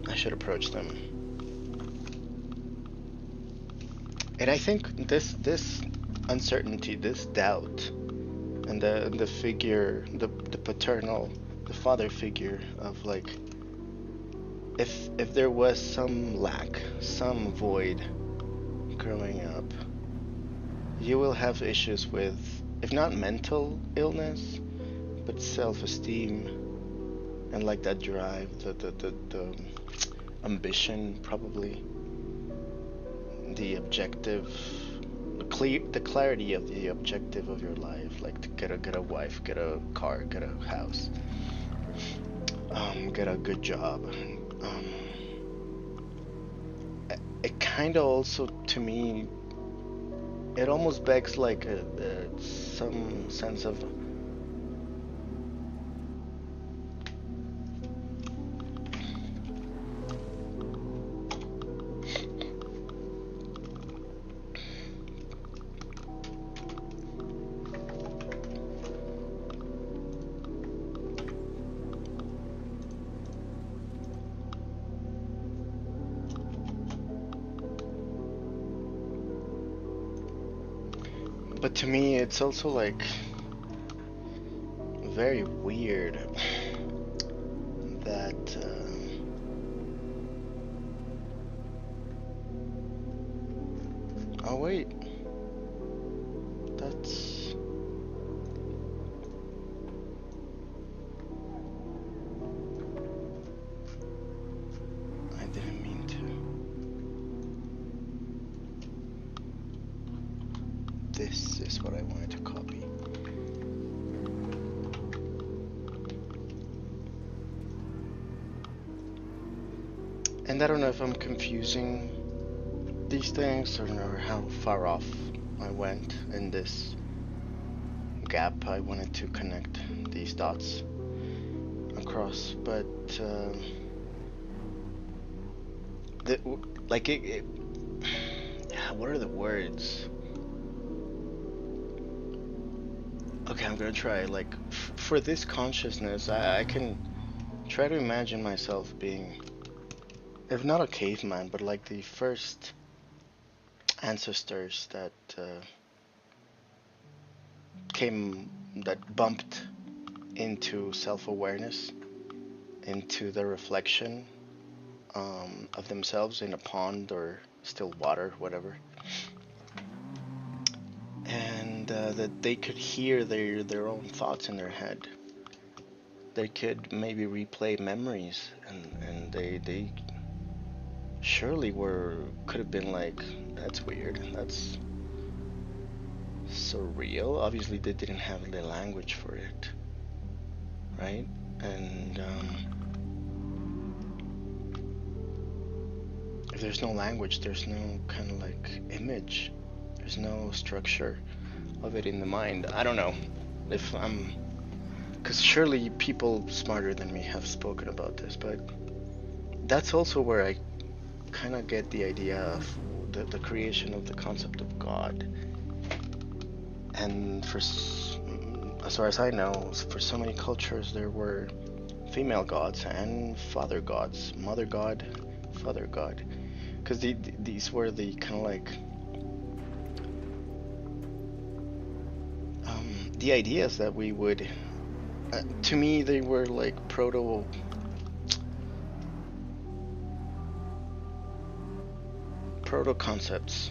Speaker 1: I should approach them. And I think this uncertainty, this doubt, and the figure, the paternal, the father figure of like, if there was some lack, some void growing up, you will have issues with, if not mental illness, but self-esteem, and like that drive, the ambition, probably the objective, the clarity of the objective of your life, like to get a wife, get a car, get a house, get a good job. It kind of also, to me, it almost begs like some sense of but to me, it's also like very weird that oh wait, that's I didn't mean to. This is what I wanted to copy. And I don't know if I'm confusing these things or how far off I went in this gap I wanted to connect these dots across, but what are the words? Okay, I'm gonna try. Like, for this consciousness, I can try to imagine myself being, if not a caveman, but like the first ancestors that bumped into self-awareness into the reflection of themselves in a pond or still water, whatever, and that they could hear their own thoughts in their head. They could maybe replay memories, and they surely could have been like, that's weird, that's surreal. Obviously, they didn't have the language for it, right? And if there's no language, there's no kind of like image, there's no structure of it in the mind. I don't know if I'm, because surely people smarter than me have spoken about this, but that's also where I kind of get the idea of the creation of the concept of God. And as far as I know, for so many cultures there were female gods and father gods, mother god, father god, because these were the kind of like the ideas that we would, to me they were like proto concepts,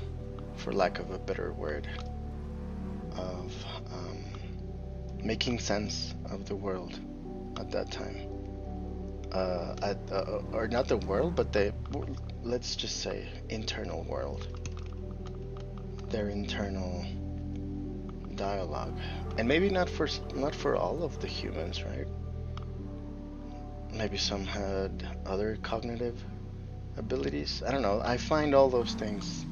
Speaker 1: for lack of a better word, of making sense of the world at that time. Or not the world, but let's just say internal world. Their internal dialogue, and maybe not for all of the humans, right? Maybe some had other cognitive abilities. I don't know. I find all those things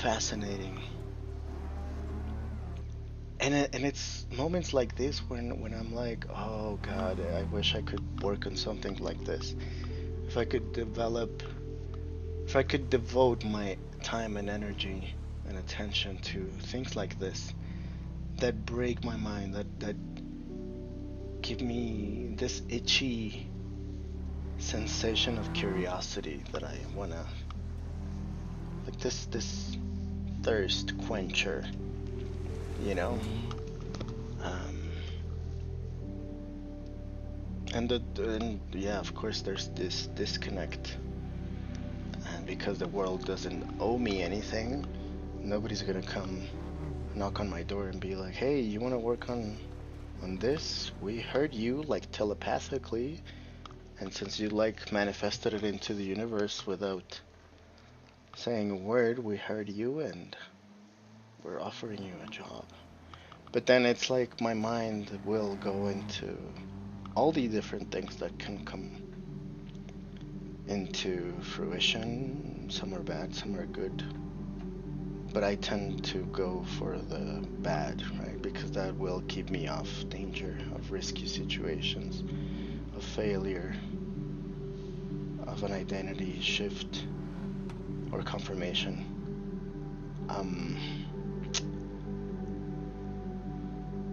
Speaker 1: fascinating. And it's moments like this when I'm like, oh God, I wish I could work on something like this. If I could devote my time and energy and attention to things like this that break my mind, that give me this itchy sensation of curiosity that I wanna, like this thirst quencher, you know. And yeah, of course there's this disconnect, and because the world doesn't owe me anything, nobody's gonna come knock on my door and be like, hey, you want to work on this? We heard you, like, telepathically, and since you like manifested it into the universe without saying a word, we heard you and we're offering you a job. But then it's like my mind will go into all the different things that can come into fruition. Some are bad, some are good. But I tend to go for the bad, right? Because that will keep me off danger, of risky situations, of failure, of an identity shift or confirmation.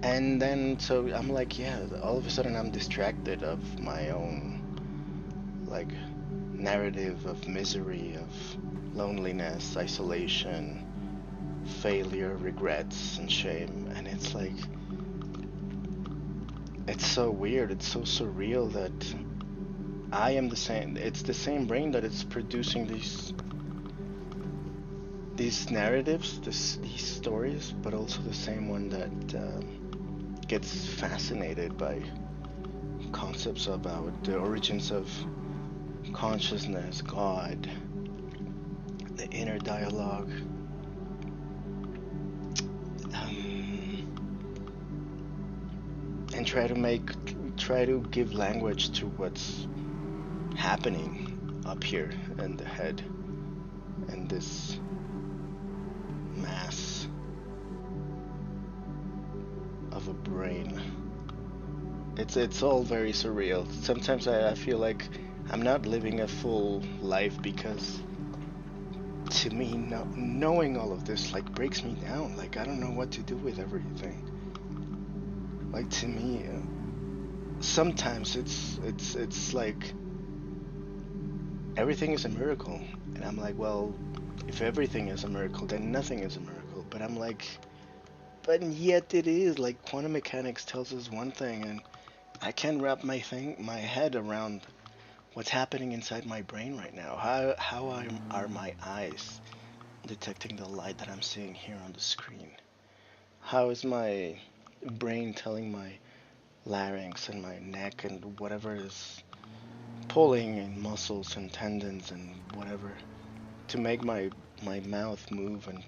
Speaker 1: And then, so I'm like, yeah, all of a sudden I'm distracted of my own, like, narrative of misery, of loneliness, isolation, failure, regrets, and shame. And it's like, it's so weird, it's so surreal that I am the same, it's the same brain that is producing these narratives, these stories, but also the same one that gets fascinated by concepts about the origins of consciousness, God, the inner dialogue, and try to give language to what's happening up here in the head, and this mass of a brain. It's all very surreal. Sometimes I feel like I'm not living a full life, because to me, knowing all of this like breaks me down. Like, I don't know what to do with everything. Like, to me, sometimes it's like everything is a miracle, and I'm like, well, if everything is a miracle, then nothing is a miracle. But I'm like, but yet it is. Like, quantum mechanics tells us one thing, and I can't wrap my head around what's happening inside my brain right now. Are my eyes detecting the light that I'm seeing here on the screen? How is my brain telling my larynx and my neck and whatever is pulling and muscles and tendons and whatever to make my mouth move and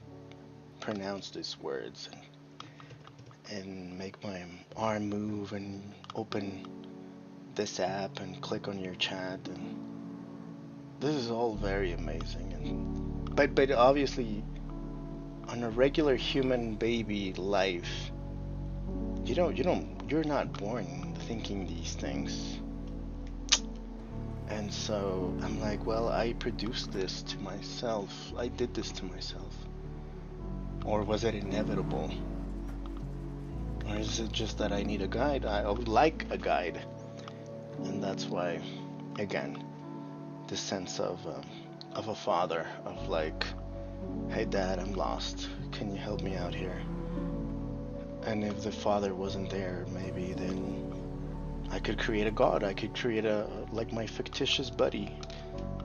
Speaker 1: pronounce these words and make my arm move and open this app and click on your chat, and this is all very amazing. And but obviously on a regular human baby life, you're not born thinking these things. And so I'm like, well, I produced this to myself. I did this to myself. Or was it inevitable? Or is it just that I need a guide? I would like a guide. And that's why, again, the sense of a father, of like, hey dad, I'm lost. Can you help me out here? And if the father wasn't there, maybe then I could create a god. I could create like my fictitious buddy.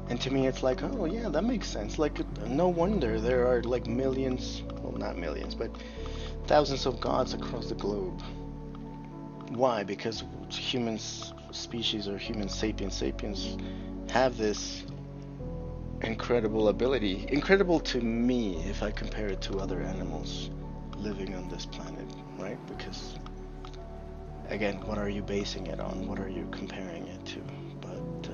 Speaker 1: And to me it's like, oh yeah, that makes sense. Like, no wonder there are like millions, well not millions, but thousands of gods across the globe. Why? Because humans, species, or human sapiens have this incredible ability. Incredible to me if I compare it to other animals living on this planet, right? Because again, what are you basing it on? What are you comparing it to? But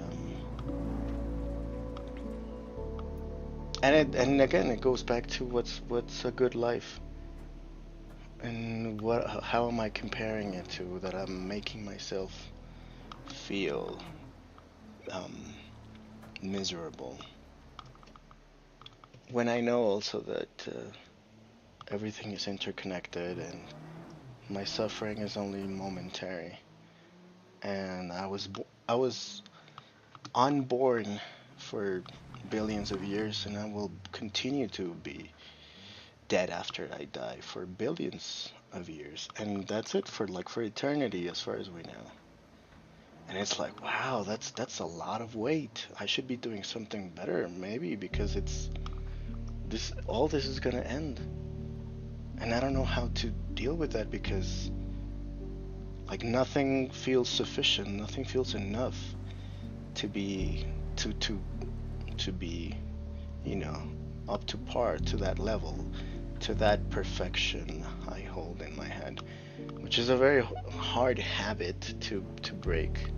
Speaker 1: and again, it goes back to what's a good life, and how am I comparing it to that I'm making myself feel miserable, when I know also that everything is interconnected and my suffering is only momentary, and I was unborn for billions of years, and I will continue to be dead after I die for billions of years, and that's it for eternity as far as we know. And it's like, wow, that's a lot of weight. I should be doing something better, maybe, because all this is gonna end. And I don't know how to deal with that, because like nothing feels sufficient, nothing feels enough to be up to par, to that level, to that perfection I hold in my head, which is a very hard habit to break,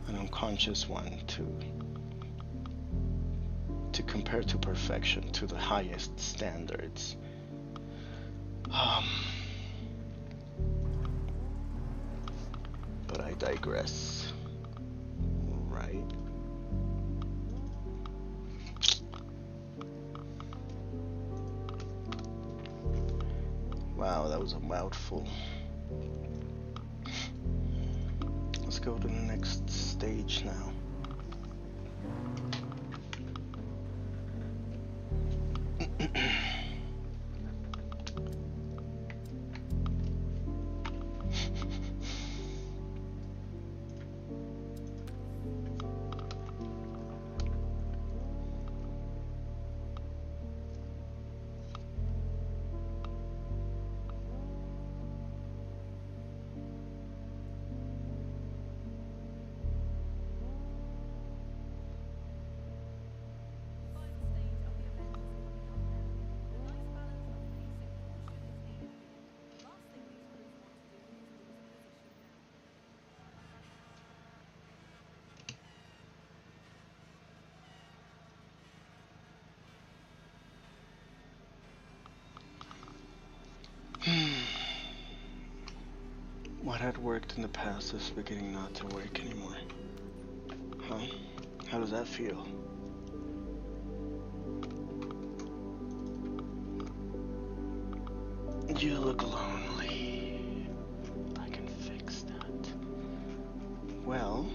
Speaker 1: an unconscious one, to compare to perfection, to the highest standards. But I digress, right? Wow, that was a mouthful. Let's go to the next stage now. What had worked in the past is beginning not to work anymore. Huh? How does that feel? You look lonely. I can fix that. Well...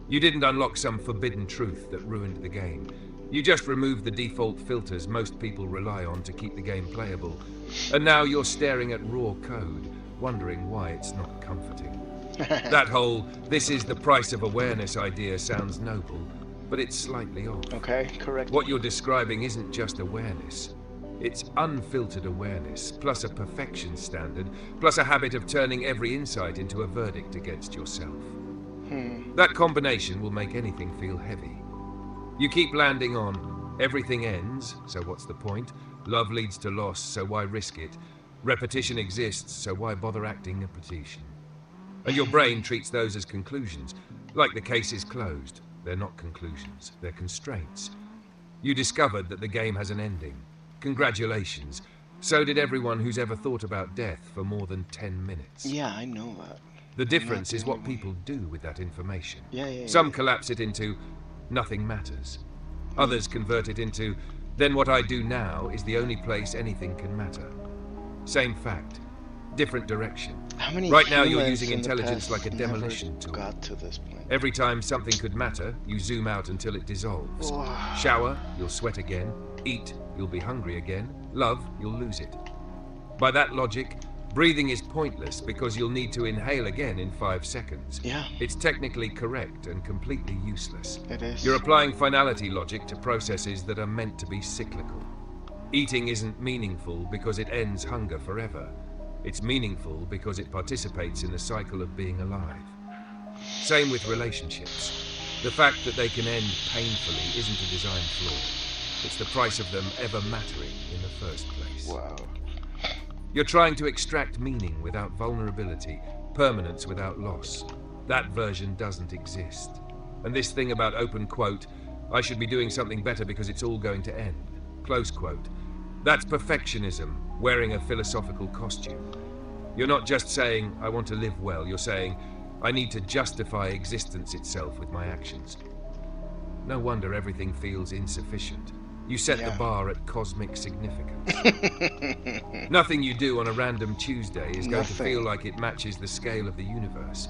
Speaker 2: You didn't unlock some forbidden truth that ruined the game. You just removed the default filters most people rely on to keep the game playable, and now you're staring at raw code, wondering why it's not comforting. That whole "this is the price of awareness" idea sounds noble, but it's slightly off.
Speaker 1: Okay, correct.
Speaker 2: What you're describing isn't just awareness. It's unfiltered awareness, plus a perfection standard, plus a habit of turning every insight into a verdict against yourself. That combination will make anything feel heavy. You keep landing on everything ends, so what's the point? Love leads to loss, so why risk it? Repetition exists, so why bother acting repetition? And your brain treats those as conclusions, like the case is closed. They're not conclusions, they're constraints. You discovered that the game has an ending. Congratulations. So did everyone who's ever thought about death for more than 10 minutes.
Speaker 1: Yeah, I know that.
Speaker 2: The difference is what people do with that information.
Speaker 1: Yeah.
Speaker 2: Some collapse it into nothing matters. Others convert it into then what I do now is the only place anything can matter. Same fact, different direction.
Speaker 1: How many
Speaker 2: right now you're
Speaker 1: humans
Speaker 2: using
Speaker 1: in the
Speaker 2: intelligence
Speaker 1: past
Speaker 2: like a
Speaker 1: never
Speaker 2: demolition tool.
Speaker 1: got to this point?
Speaker 2: Every time something could matter, you zoom out until it dissolves. Shower, you'll sweat again. Eat, you'll be hungry again. Love, you'll lose it. By that logic, breathing is pointless because you'll need to inhale again in 5 seconds.
Speaker 1: Yeah.
Speaker 2: It's technically correct and completely useless.
Speaker 1: It is.
Speaker 2: You're applying finality logic to processes that are meant to be cyclical. Eating isn't meaningful because it ends hunger forever. It's meaningful because it participates in the cycle of being alive. Same with relationships. The fact that they can end painfully isn't a design flaw. It's the price of them ever mattering in the first place.
Speaker 1: Wow.
Speaker 2: You're trying to extract meaning without vulnerability, permanence without loss. That version doesn't exist. And this thing about open quote, I should be doing something better because it's all going to end, close quote, that's perfectionism, wearing a philosophical costume. You're not just saying, I want to live well, you're saying, I need to justify existence itself with my actions. No wonder everything feels insufficient. You set the bar at cosmic significance. Nothing you do on a random Tuesday is going to feel like it matches the scale of the universe.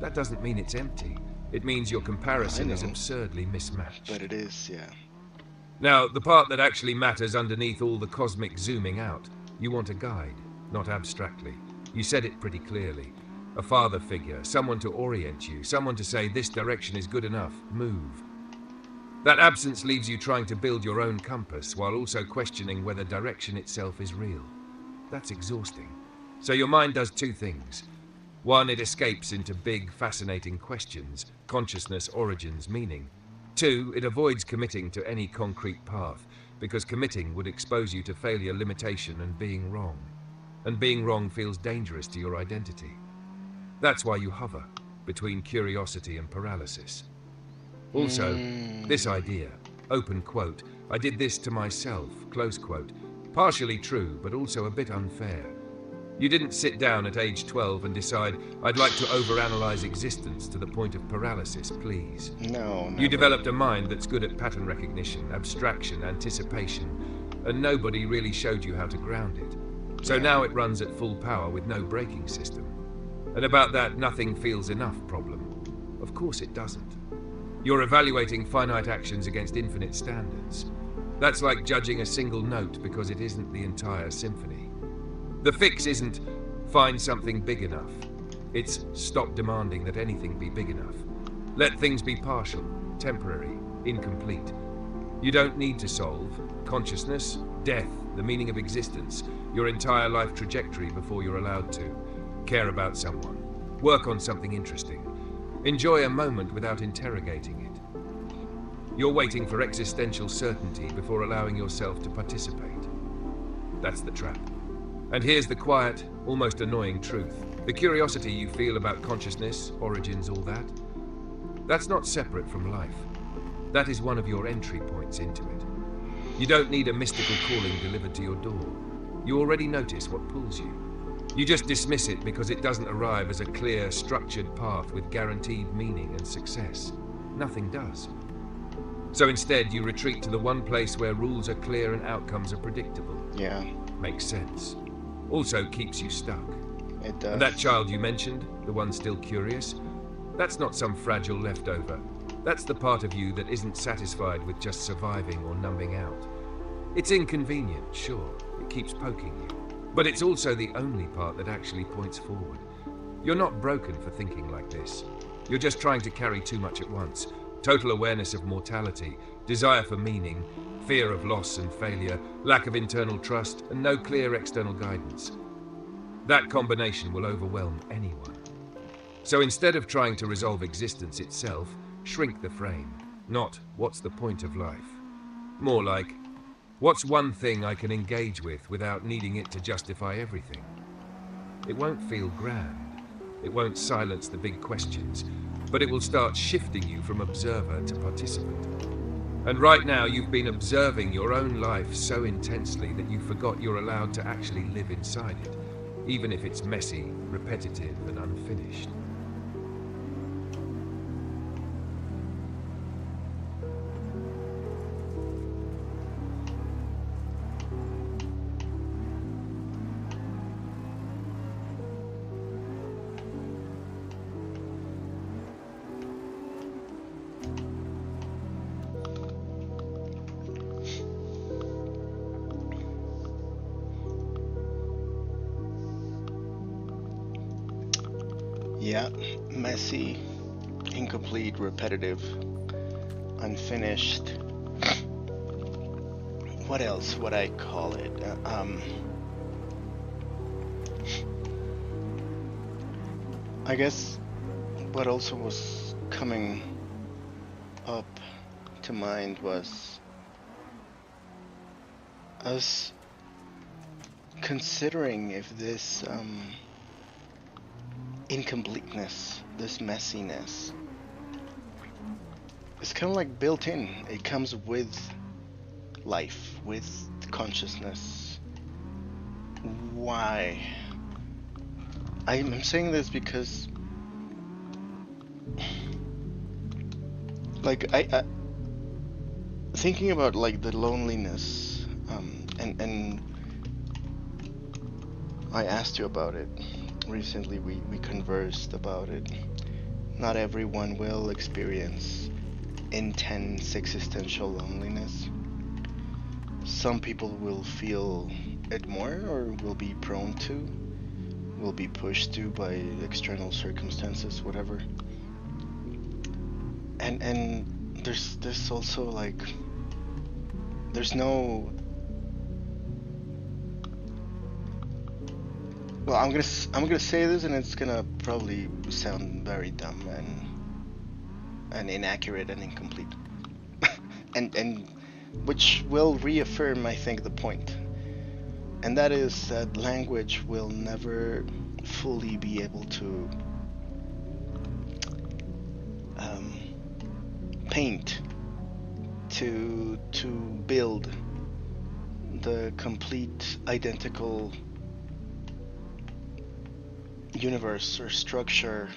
Speaker 2: That doesn't mean it's empty. It means your comparison is absurdly mismatched.
Speaker 1: But it is, yeah.
Speaker 2: Now, the part that actually matters underneath all the cosmic zooming out, you want a guide, not abstractly. You said it pretty clearly. A father figure, someone to orient you, someone to say this direction is good enough, move. That absence leaves you trying to build your own compass while also questioning whether direction itself is real. That's exhausting. So your mind does 2 things. 1, it escapes into big, fascinating questions, consciousness, origins, meaning. 2, it avoids committing to any concrete path, because committing would expose you to failure, limitation, and being wrong. And being wrong feels dangerous to your identity. That's why you hover between curiosity and paralysis. Also, this idea, open quote, I did this to myself, close quote, partially true, but also a bit unfair. You didn't sit down at age 12 and decide, I'd like to overanalyze existence to the point of paralysis, please.
Speaker 1: No, never.
Speaker 2: You developed a mind that's good at pattern recognition, abstraction, anticipation, and nobody really showed you how to ground it. So now it runs at full power with no braking system. And about that nothing feels enough problem. Of course it doesn't. You're evaluating finite actions against infinite standards. That's like judging a single note because it isn't the entire symphony. The fix isn't find something big enough. It's stop demanding that anything be big enough. Let things be partial, temporary, incomplete. You don't need to solve consciousness, death, the meaning of existence, your entire life trajectory before you're allowed to. Care about someone. Work on something interesting. Enjoy a moment without interrogating it. You're waiting for existential certainty before allowing yourself to participate. That's the trap. And here's the quiet, almost annoying truth. The curiosity you feel about consciousness, origins, all that, that's not separate from life. That is one of your entry points into it. You don't need a mystical calling delivered to your door. You already notice what pulls you. You just dismiss it because it doesn't arrive as a clear, structured path with guaranteed meaning and success. Nothing does. So instead, you retreat to the one place where rules are clear and outcomes are predictable.
Speaker 1: Yeah.
Speaker 2: Makes sense. Also keeps you stuck.
Speaker 1: It does.
Speaker 2: And that child you mentioned, the one still curious, that's not some fragile leftover. That's the part of you that isn't satisfied with just surviving or numbing out. It's inconvenient, sure, it keeps poking you, but it's also the only part that actually points forward. You're not broken for thinking like this. You're just trying to carry too much at once. Total awareness of mortality, desire for meaning, fear of loss and failure, lack of internal trust, and no clear external guidance. That combination will overwhelm anyone. So instead of trying to resolve existence itself, shrink the frame. Not, what's the point of life? More like, what's one thing I can engage with without needing it to justify everything? It won't feel grand. It won't silence the big questions, but it will start shifting you from observer to participant. And right now you've been observing your own life so intensely that you forgot you're allowed to actually live inside it, even if it's messy, repetitive, and unfinished.
Speaker 1: Yeah, messy, incomplete, repetitive, unfinished. What else would I call it? I guess what also was coming up to mind was us considering if this incompleteness, this messiness, it's kind of like built in. It comes with life, with consciousness. Why? I'm saying this because, like, I thinking about like the loneliness, and I asked you about it. Recently we conversed about it. Not everyone will experience intense existential loneliness. Some people will feel it more, or will be prone to, will be pushed to by external circumstances, whatever. And there's this also, like, there's no, well, I'm gonna say this, and it's gonna probably sound very dumb and inaccurate and incomplete, and which will reaffirm, I think, the point, and that is that language will never fully be able to paint, to build the complete identical universe or structure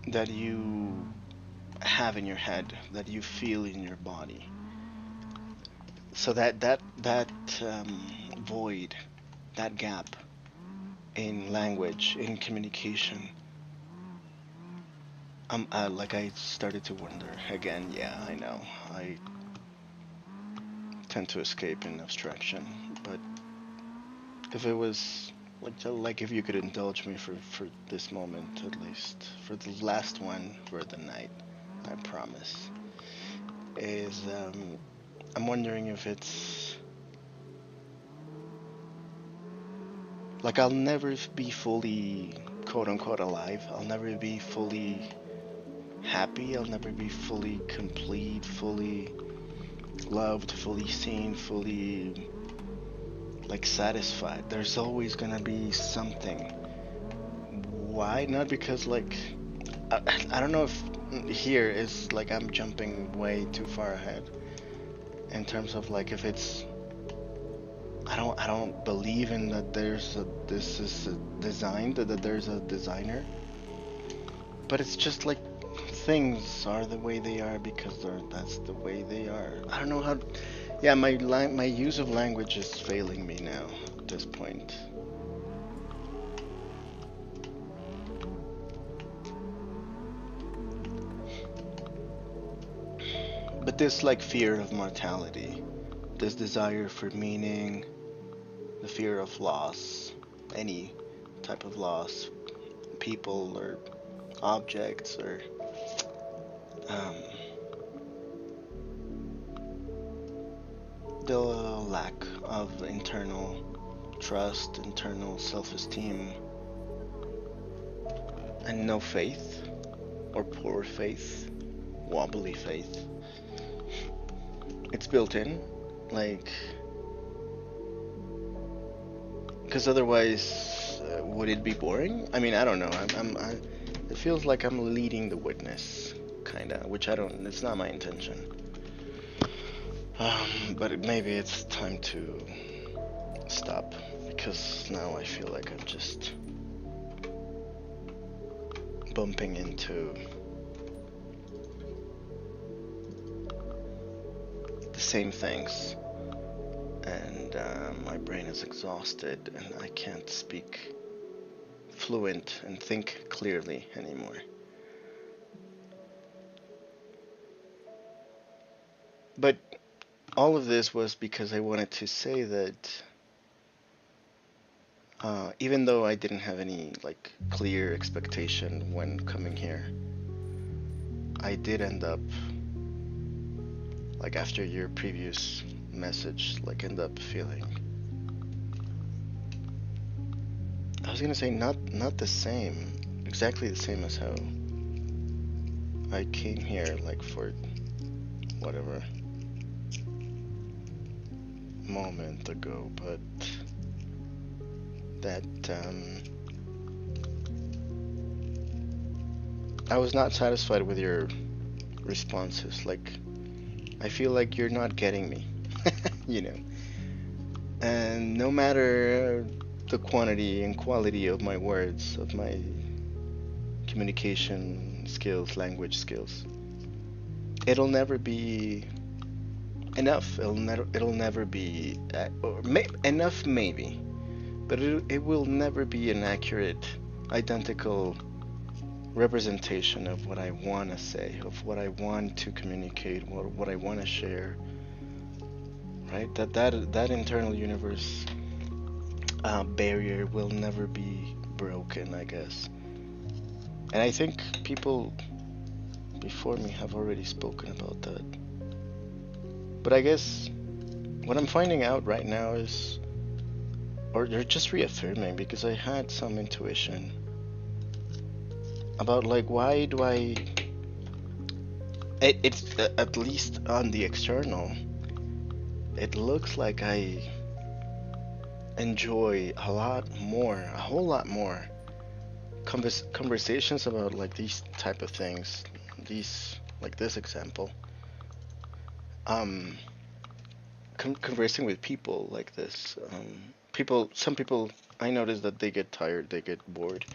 Speaker 1: that you have in your head, that you feel in your body. So that void, that gap in language, in communication, like, I started to wonder again. Yeah, I know I tend to escape in abstraction, but if it was like if you could indulge me for this moment, at least for the last one for the night, I promise, is I'm wondering if it's like, I'll never be fully quote unquote alive, I'll never be fully happy, I'll never be fully complete, fully loved, fully seen, fully, like, satisfied. There's always gonna be something. Why? Not because, like, I don't know if here is, like, I'm jumping way too far ahead in terms of, like, if it's, I don't believe in that this is designed, that there's a designer, but it's just like things are the way they are because that's the way they are. I don't know how. Yeah, my use of language is failing me now at this point. But this like fear of mortality, this desire for meaning, the fear of loss, any type of loss, people or objects, or um, the lack of internal trust, internal self-esteem, and no faith, or poor faith, wobbly faith. It's built in, like, because otherwise, would it be boring? I mean, I don't know. It feels like I'm leading the witness, kinda, which I don't. It's not my intention. But maybe it's time to stop, because now I feel like I'm just bumping into the same things, and my brain is exhausted, and I can't speak fluent and think clearly anymore. But all of this was because I wanted to say that even though I didn't have any like clear expectation when coming here, I did end up, like after your previous message, like end up feeling, I was gonna say not the same, exactly the same as how I came here, like for whatever moment ago, but that I was not satisfied with your responses. Like, I feel like you're not getting me, you know. And no matter the quantity and quality of my words, of my communication skills, language skills, it'll never be enough. It'll never be enough, maybe, but it will never be an accurate, identical representation of what I want to say, of what I want to communicate, what I want to share. Right? That internal universe barrier will never be broken, I guess. And I think people before me have already spoken about that. But I guess what I'm finding out right now is, or they're just reaffirming, because I had some intuition about like why do it's at least on the external, it looks like I enjoy a whole lot more conversations about like these type of things, these, like this example, conversing with people like this. Some people, I notice that they get tired, they get bored,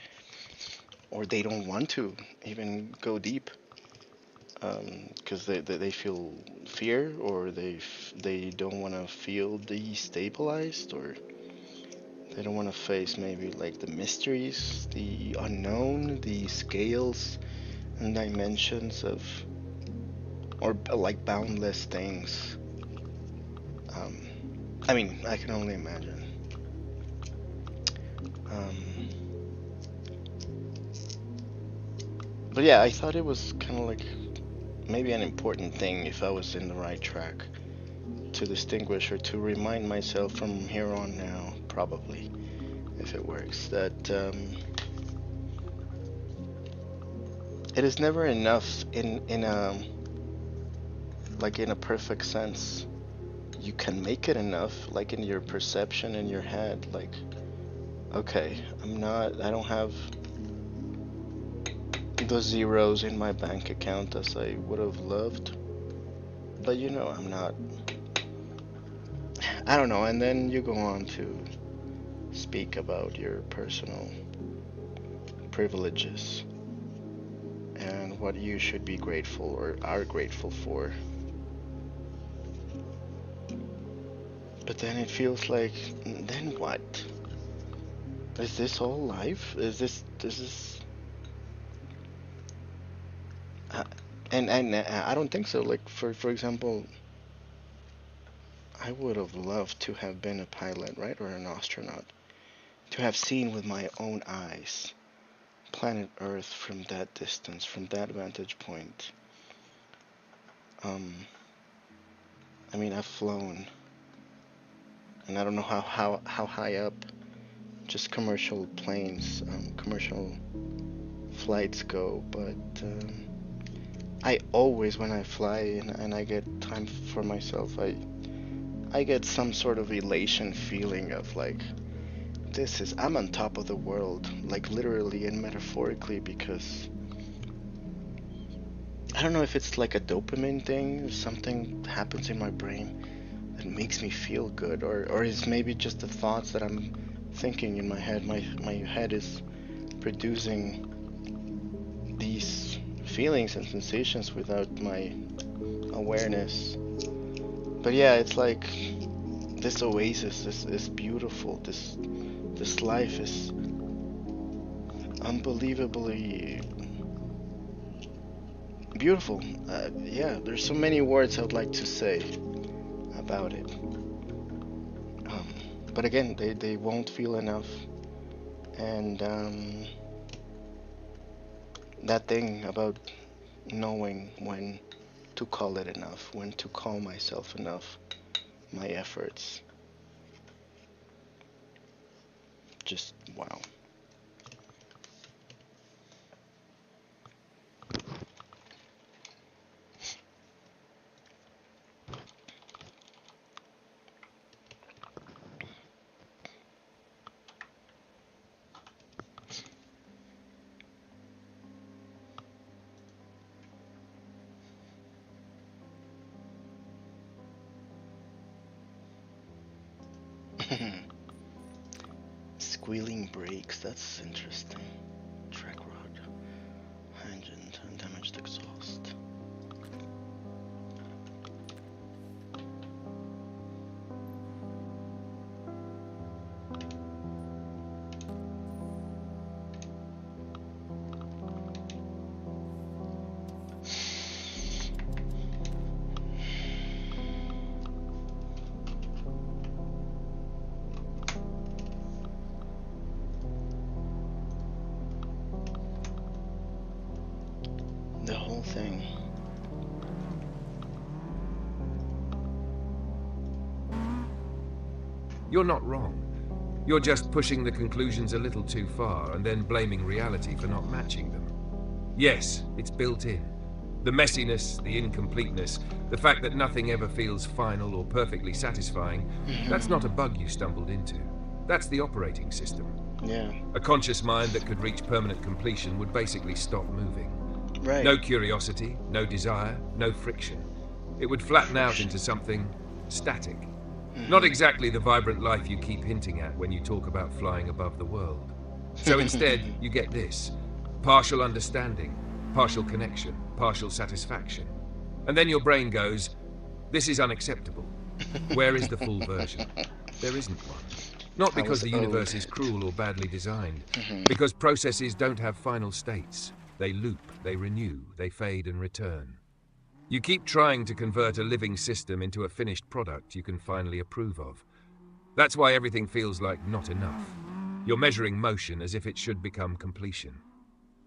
Speaker 1: or they don't want to even go deep, because they feel fear, or they don't want to feel destabilized, or they don't want to face maybe like the mysteries, the unknown, the scales and dimensions of, or like boundless things. I mean, I can only imagine. But yeah, I thought it was kind of like maybe an important thing, if I was in the right track, to distinguish or to remind myself from here on now, probably, if it works, that it is never enough in a, like in a perfect sense. You can make it enough, like in your perception in your head, like, okay, I don't have the zeros in my bank account as I would have loved, but you know, I don't know, and then you go on to speak about your personal privileges and what you should be grateful or are grateful for. But then it feels like, then what? Is this all life? Is this And I don't think so. Like for example, I would have loved to have been a pilot, right, or an astronaut, to have seen with my own eyes planet Earth from that distance, from that vantage point. I mean, I've flown, and I don't know how high up just commercial planes, commercial flights go, but I always, when I fly and I get time for myself, I get some sort of elation feeling of like, I'm on top of the world, like literally and metaphorically, because I don't know if it's like a dopamine thing, or something happens in my brain that makes me feel good, or is maybe just the thoughts that I'm thinking in my head. My head is producing these feelings and sensations without my awareness. But yeah, it's like this oasis is beautiful. This life is unbelievably beautiful. Yeah, there's so many words I would like to say about it. But again, they won't feel enough. And that thing about knowing when to call it enough, when to call myself enough, my efforts. Just wow. Squealing brakes, that's interesting. Track rod, engine, damaged exhaust. The whole thing.
Speaker 2: You're not wrong. You're just pushing the conclusions a little too far and then blaming reality for not matching them. Yes, it's built in. The messiness, the incompleteness, the fact that nothing ever feels final or perfectly satisfying, that's not a bug you stumbled into. That's the operating system.
Speaker 1: Yeah.
Speaker 2: A conscious mind that could reach permanent completion would basically stop moving.
Speaker 1: Right.
Speaker 2: No curiosity, no desire, no friction. It would flatten out into something static. Not exactly the vibrant life you keep hinting at when you talk about flying above the world. So instead, you get this: partial understanding, partial connection, partial satisfaction. And then your brain goes, this is unacceptable. Where is the full version? There isn't one. Not because the universe is cruel or badly designed, because processes don't have final states. They loop, they renew, they fade and return. You keep trying to convert a living system into a finished product you can finally approve of. That's why everything feels like not enough. You're measuring motion as if it should become completion.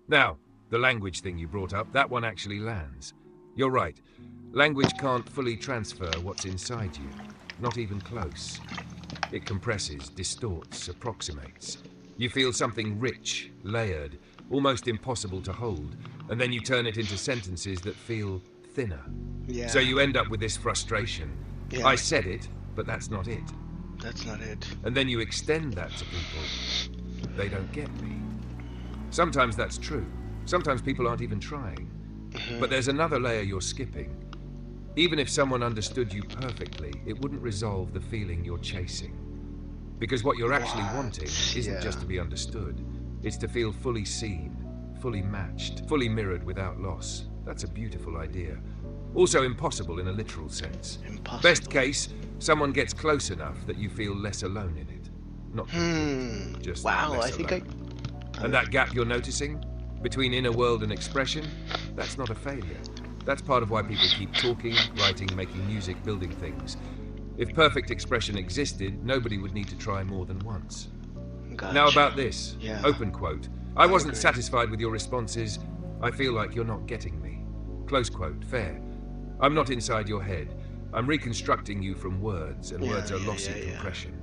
Speaker 2: Now, the language thing you brought up, that one actually lands. You're right. Language can't fully transfer what's inside you. Not even close. It compresses, distorts, approximates. You feel something rich, layered, almost impossible to hold, and then you turn it into sentences that feel thinner.
Speaker 1: Yeah.
Speaker 2: So you end up with this frustration.
Speaker 1: Yeah.
Speaker 2: I said it, but that's not it.
Speaker 1: That's not it.
Speaker 2: And then you extend that to people. They don't get me. Sometimes that's true. Sometimes people aren't even trying. But there's another layer you're skipping. Even if someone understood you perfectly, it wouldn't resolve the feeling you're chasing. Because what you're actually wanting isn't just to be understood. It's to feel fully seen, fully matched, fully mirrored without loss. That's a beautiful idea. Also impossible in a literal sense.
Speaker 1: Impossible.
Speaker 2: Best case, someone gets close enough that you feel less alone in it. Not complete, just
Speaker 1: wow,
Speaker 2: less
Speaker 1: I think
Speaker 2: alone. And that gap you're noticing, between inner world and expression, that's not a failure. That's part of why people keep talking, writing, making music, building things. If perfect expression existed, nobody would need to try more than once.
Speaker 1: Gotcha.
Speaker 2: Now about this.
Speaker 1: Yeah.
Speaker 2: Open quote. I wasn't
Speaker 1: agree.
Speaker 2: satisfied with your responses. I feel like you're not getting me. Close quote. Fair. I'm not inside your head. I'm reconstructing you from words, and words are lossy compression.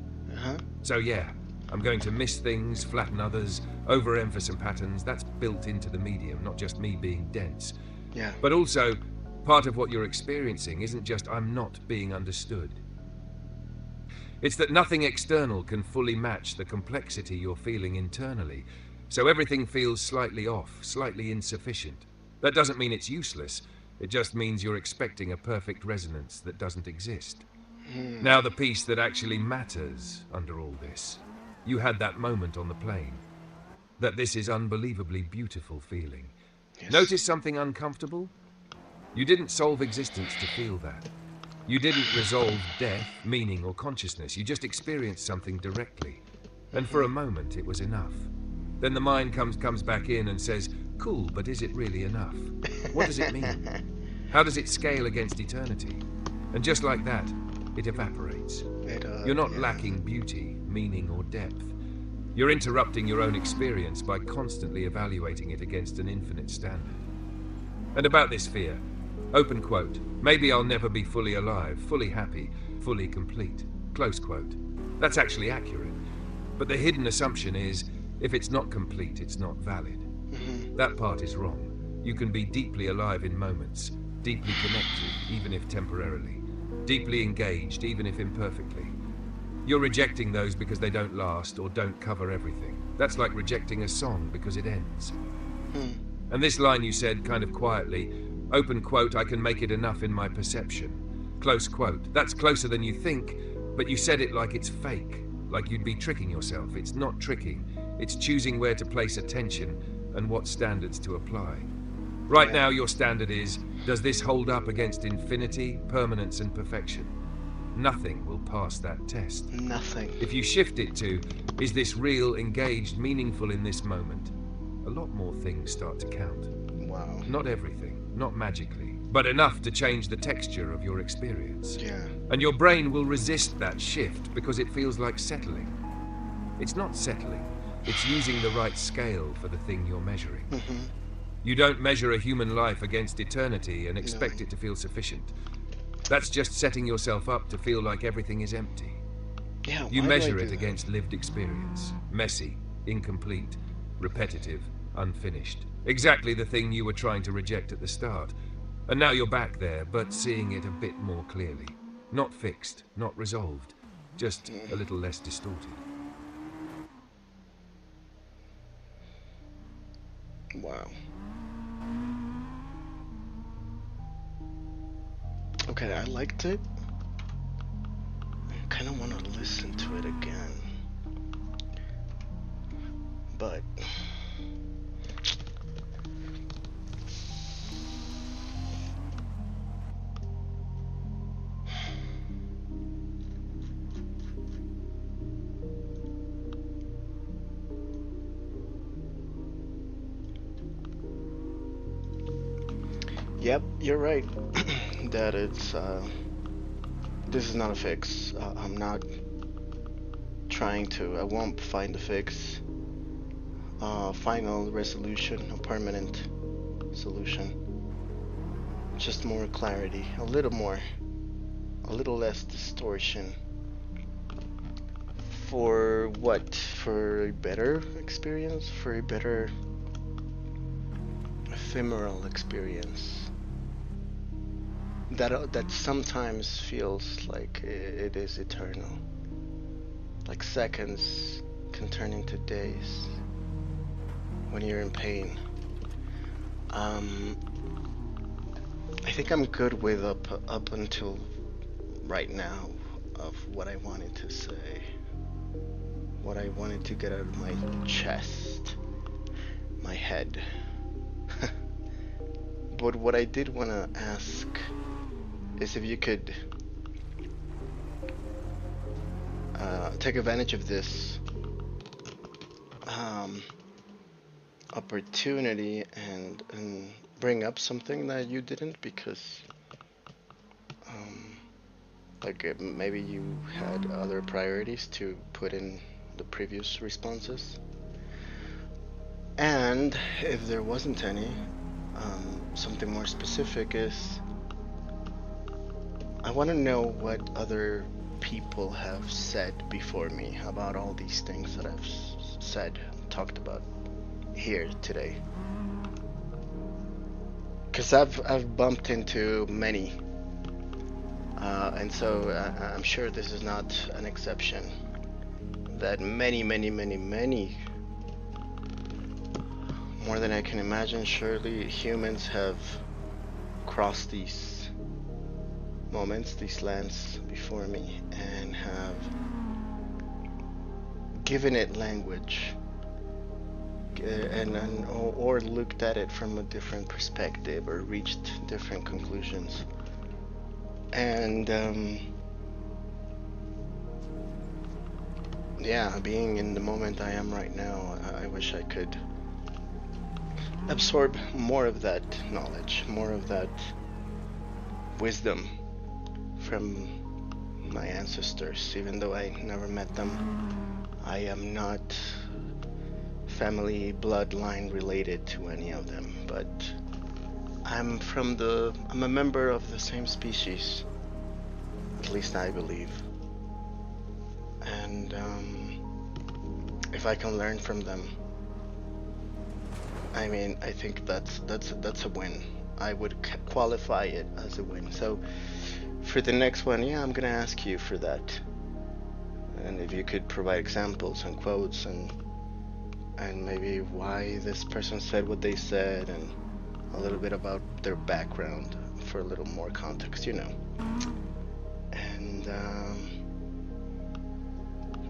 Speaker 2: So yeah, I'm going to miss things, flatten others, overemphasize patterns. That's built into the medium, not just me being dense.
Speaker 1: Yeah.
Speaker 2: But also, part of what you're experiencing isn't just I'm not being understood. It's that nothing external can fully match the complexity you're feeling internally. So everything feels slightly off, slightly insufficient. That doesn't mean it's useless. It just means you're expecting a perfect resonance that doesn't exist. Now the piece that actually matters under all this. You had that moment on the plane. That this is unbelievably beautiful feeling.
Speaker 1: Yes.
Speaker 2: Notice something uncomfortable? You didn't solve existence to feel that. You didn't resolve death, meaning, or consciousness. You just experienced something directly. And for a moment, it was enough. Then the mind comes back in and says, cool, but is it really enough? What does it mean? How does it scale against eternity? And just like that, it evaporates. You're not lacking beauty, meaning, or depth. You're interrupting your own experience by constantly evaluating it against an infinite standard. And about this fear, open quote, maybe I'll never be fully alive, fully happy, fully complete, close quote. That's actually accurate. But the hidden assumption is, if it's not complete, it's not valid. That part is wrong. You can be deeply alive in moments, deeply connected, even if temporarily, deeply engaged, even if imperfectly. You're rejecting those because they don't last or don't cover everything. That's like rejecting a song because it ends. And this line you said kind of quietly, open quote, I can make it enough in my perception, close quote. That's closer than you think, but you said it like it's fake, like you'd be tricking yourself. It's not tricking. It's choosing where to place attention and what standards to apply. Right now, your standard is, does this hold up against infinity, permanence, and perfection? Nothing will pass that test.
Speaker 1: Nothing.
Speaker 2: If you shift it to, is this real, engaged, meaningful in this moment? A lot more things start to count.
Speaker 1: Wow.
Speaker 2: Not everything, not magically, but enough to change the texture of your experience.
Speaker 1: Yeah.
Speaker 2: And your brain will resist that shift because it feels like settling. It's not settling. It's using the right scale for the thing you're measuring. You don't measure a human life against eternity and expect it to feel sufficient. That's just setting yourself up to feel like everything is empty.
Speaker 1: Yeah,
Speaker 2: You
Speaker 1: why
Speaker 2: measure
Speaker 1: do I
Speaker 2: it
Speaker 1: do that?
Speaker 2: against lived experience. Messy, incomplete, repetitive, unfinished. Exactly the thing you were trying to reject at the start. And now you're back there, but seeing it a bit more clearly. Not fixed, not resolved, just a little less distorted.
Speaker 1: Wow. Okay, I liked it. I kind of want to listen to it again. But yep, you're right. That it's this is not a fix. I'm not trying to. I won't find a fix. Final resolution, a permanent solution. Just more clarity, a little less distortion. For what? For a better experience? For a better ephemeral experience. That sometimes feels like it is eternal. Like seconds can turn into days when you're in pain. I think I'm good with up until right now of what I wanted to say, what I wanted to get out of my chest, my head. But what I did want to ask is if you could take advantage of this opportunity and bring up something that you didn't because, um, like maybe you had other priorities to put in the previous responses. And if there wasn't any, something more specific is I want to know what other people have said before me about all these things that I've said, talked about here today. Because I've bumped into many, and so I'm sure this is not an exception. That many, more than I can imagine, surely humans have crossed these moments, these lands before me, and have given it language, or looked at it from a different perspective, or reached different conclusions. And yeah, being in the moment I am right now, I wish I could absorb more of that knowledge, more of that wisdom from my ancestors. Even though I never met them, I am not family bloodline related to any of them, but I'm a member of the same species, at least I believe. And if I can learn from them, I mean, I think that's a win. I would qualify it as a win. So for the next one, yeah, I'm gonna ask you for that, and if you could provide examples and quotes and maybe why this person said what they said, and a little bit about their background for a little more context, you know. And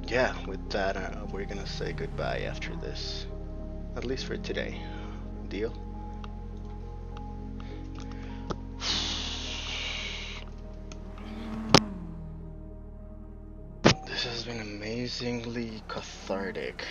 Speaker 1: yeah, with that, we're gonna say goodbye after this, at least for today. Deal? This has been amazingly cathartic.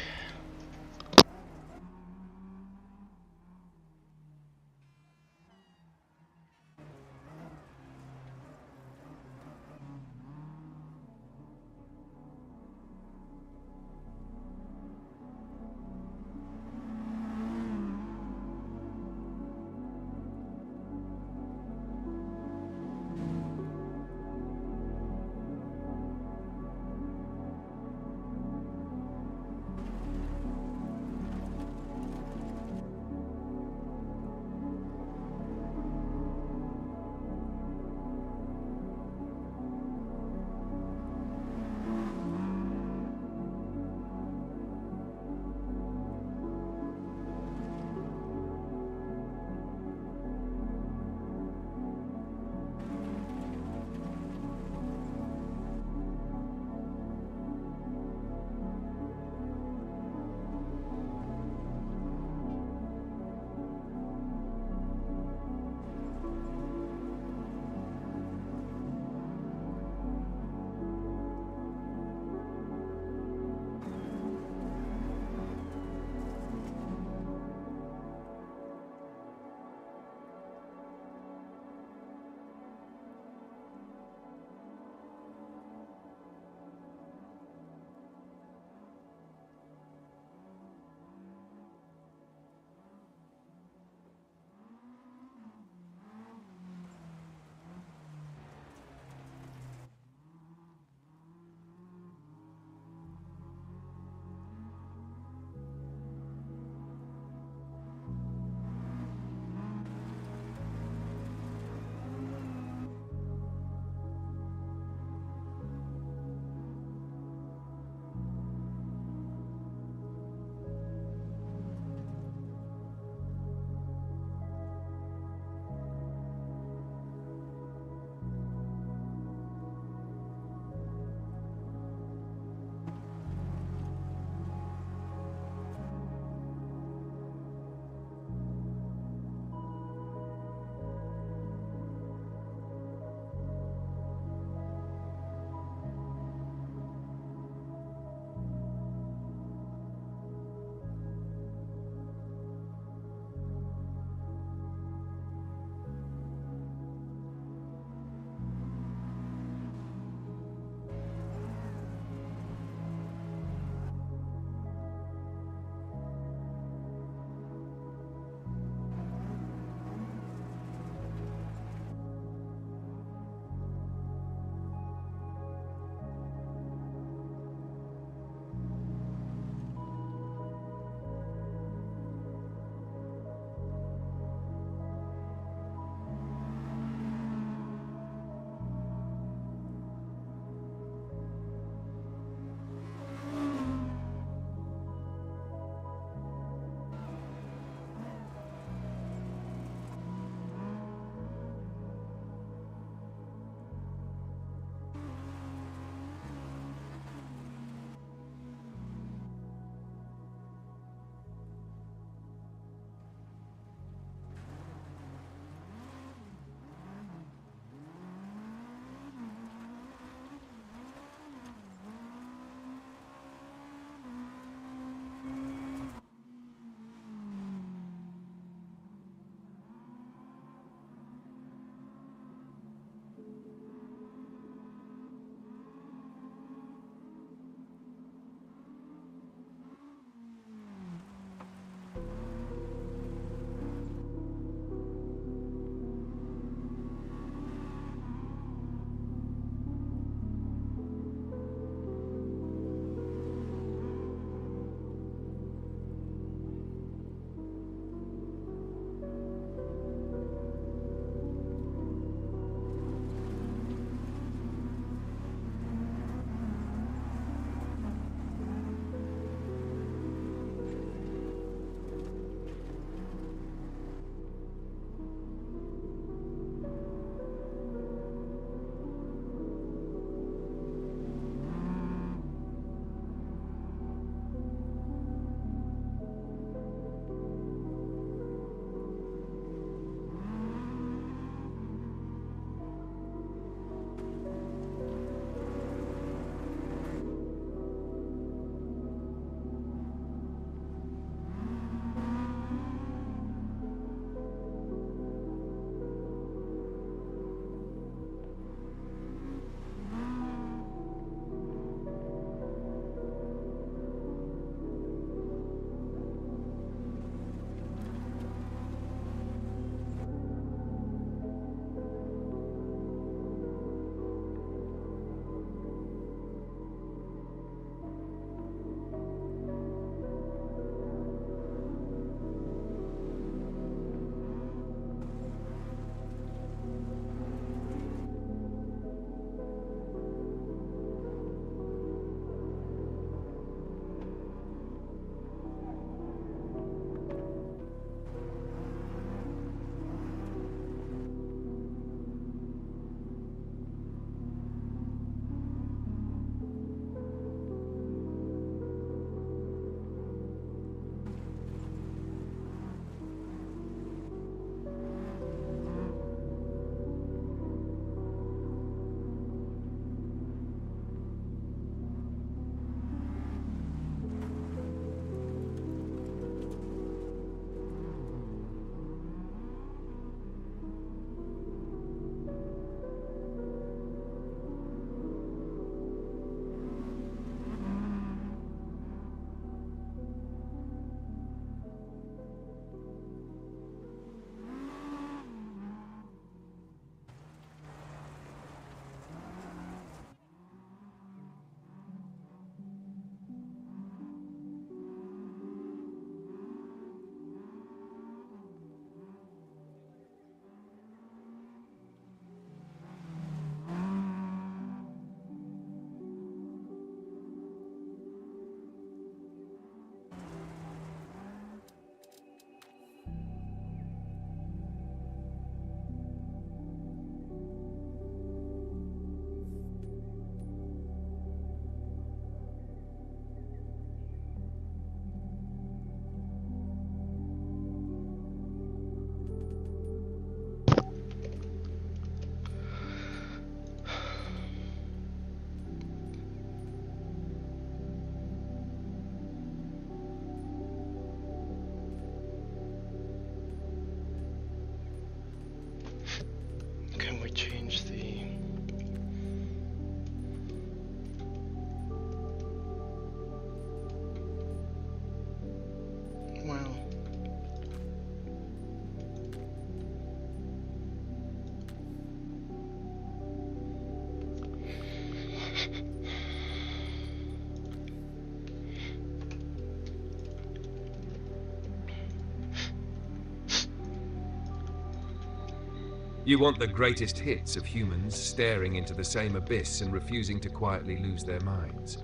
Speaker 2: You want the greatest hits of humans staring into the same abyss and refusing to quietly lose their minds.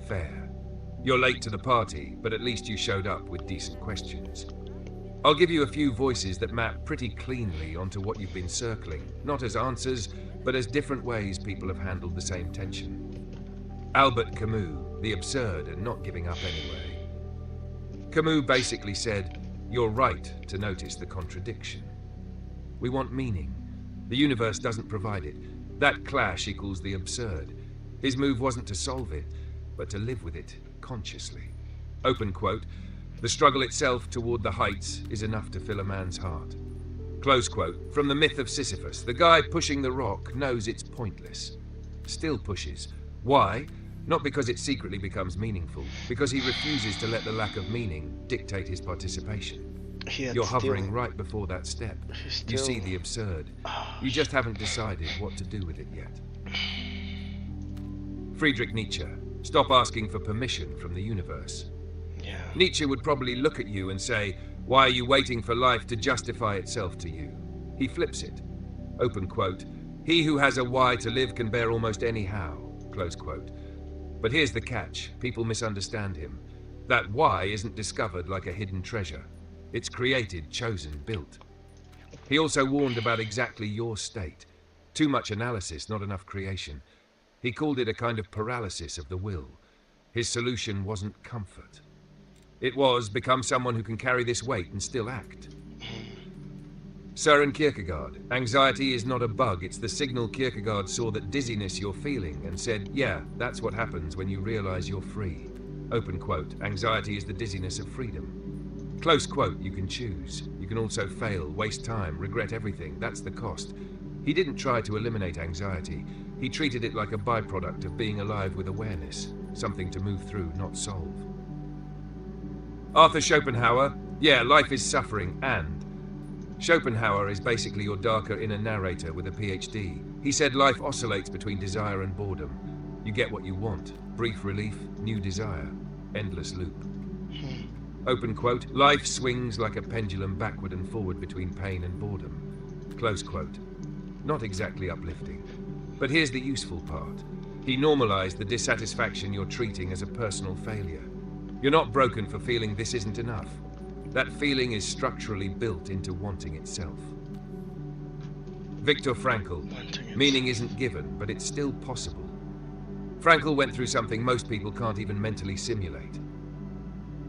Speaker 2: Fair. You're late to the party, but at least you showed up with decent questions. I'll give you a few voices that map pretty cleanly onto what you've been circling, not as answers, but as different ways people have handled the same tension. Albert Camus, the absurd and not giving up anyway. Camus basically said, "You're right to notice the contradiction. We want meaning. The universe doesn't provide it. That clash equals the absurd. His move wasn't to solve it, but to live with it consciously." Open quote, "The struggle itself toward the heights is enough to fill a man's heart." Close quote, from the myth of Sisyphus. The guy pushing the rock knows it's pointless. Still pushes. Why? Not because it secretly becomes meaningful, because he refuses to let the lack of meaning dictate his participation. You're hovering right before that step. You see the absurd. You just haven't decided what to do with it yet. Friedrich Nietzsche. Stop asking for permission from the universe.
Speaker 1: Yeah.
Speaker 2: Nietzsche would probably look at you and say, "Why are you waiting for life to justify itself to you?" He flips it. Open quote, "He who has a why to live can bear almost any how." Close quote. But here's the catch. People misunderstand him. That why isn't discovered like a hidden treasure. It's created, chosen, built. He also warned about exactly your state. Too much analysis, not enough creation. He called it a kind of paralysis of the will. His solution wasn't comfort. It was become someone who can carry this weight and still act. Søren Kierkegaard. Anxiety is not a bug, it's the signal. Kierkegaard saw that dizziness you're feeling and said, yeah, that's what happens when you realize you're free. Open quote, anxiety is the dizziness of freedom. Close quote, you can choose. You can also fail, waste time, regret everything. That's the cost. He didn't try to eliminate anxiety. He treated it like a byproduct of being alive with awareness, something to move through, not solve. Arthur Schopenhauer. Yeah, life is suffering, and Schopenhauer is basically your darker inner narrator with a PhD. He said life oscillates between desire and boredom. You get what you want. Brief relief, new desire. Endless loop. Open quote, life swings like a pendulum backward and forward between pain and boredom. Close quote. Not exactly uplifting. But here's the useful part. He normalized the dissatisfaction you're treating as a personal failure. You're not broken for feeling this isn't enough. That feeling is structurally built into wanting itself. Viktor Frankl. Meaning isn't given, but it's still possible. Frankl went through something most people can't even mentally simulate.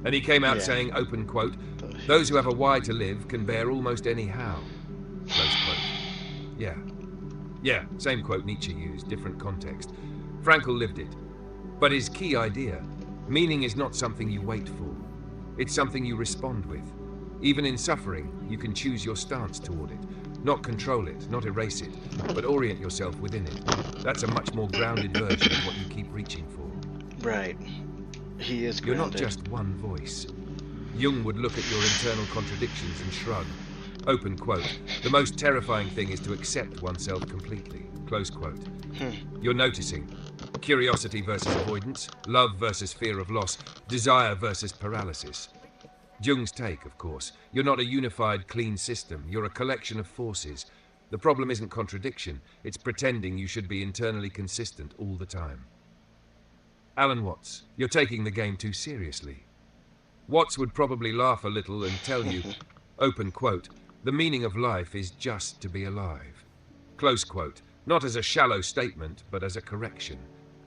Speaker 2: And he came out saying, open quote, those who have a why to live can bear almost any how. Close quote. Yeah, same quote Nietzsche used, different context. Frankl lived it. But his key idea, meaning is not something you wait for. It's something you respond with. Even in suffering, you can choose your stance toward it. Not control it, not erase it, but orient yourself within it. That's a much more grounded version of what you keep reaching for.
Speaker 1: Right. He is grounded.
Speaker 2: You're not just one voice. Jung would look at your internal contradictions and shrug. Open quote, the most terrifying thing is to accept oneself completely. Close quote. You're noticing. Curiosity versus avoidance, love versus fear of loss, desire versus paralysis. Jung's take, of course. You're not a unified, clean system. You're a collection of forces. The problem isn't contradiction. It's pretending you should be internally consistent all the time. Alan Watts, you're taking the game too seriously. Watts would probably laugh a little and tell you, open quote, the meaning of life is just to be alive. Close quote, not as a shallow statement, but as a correction.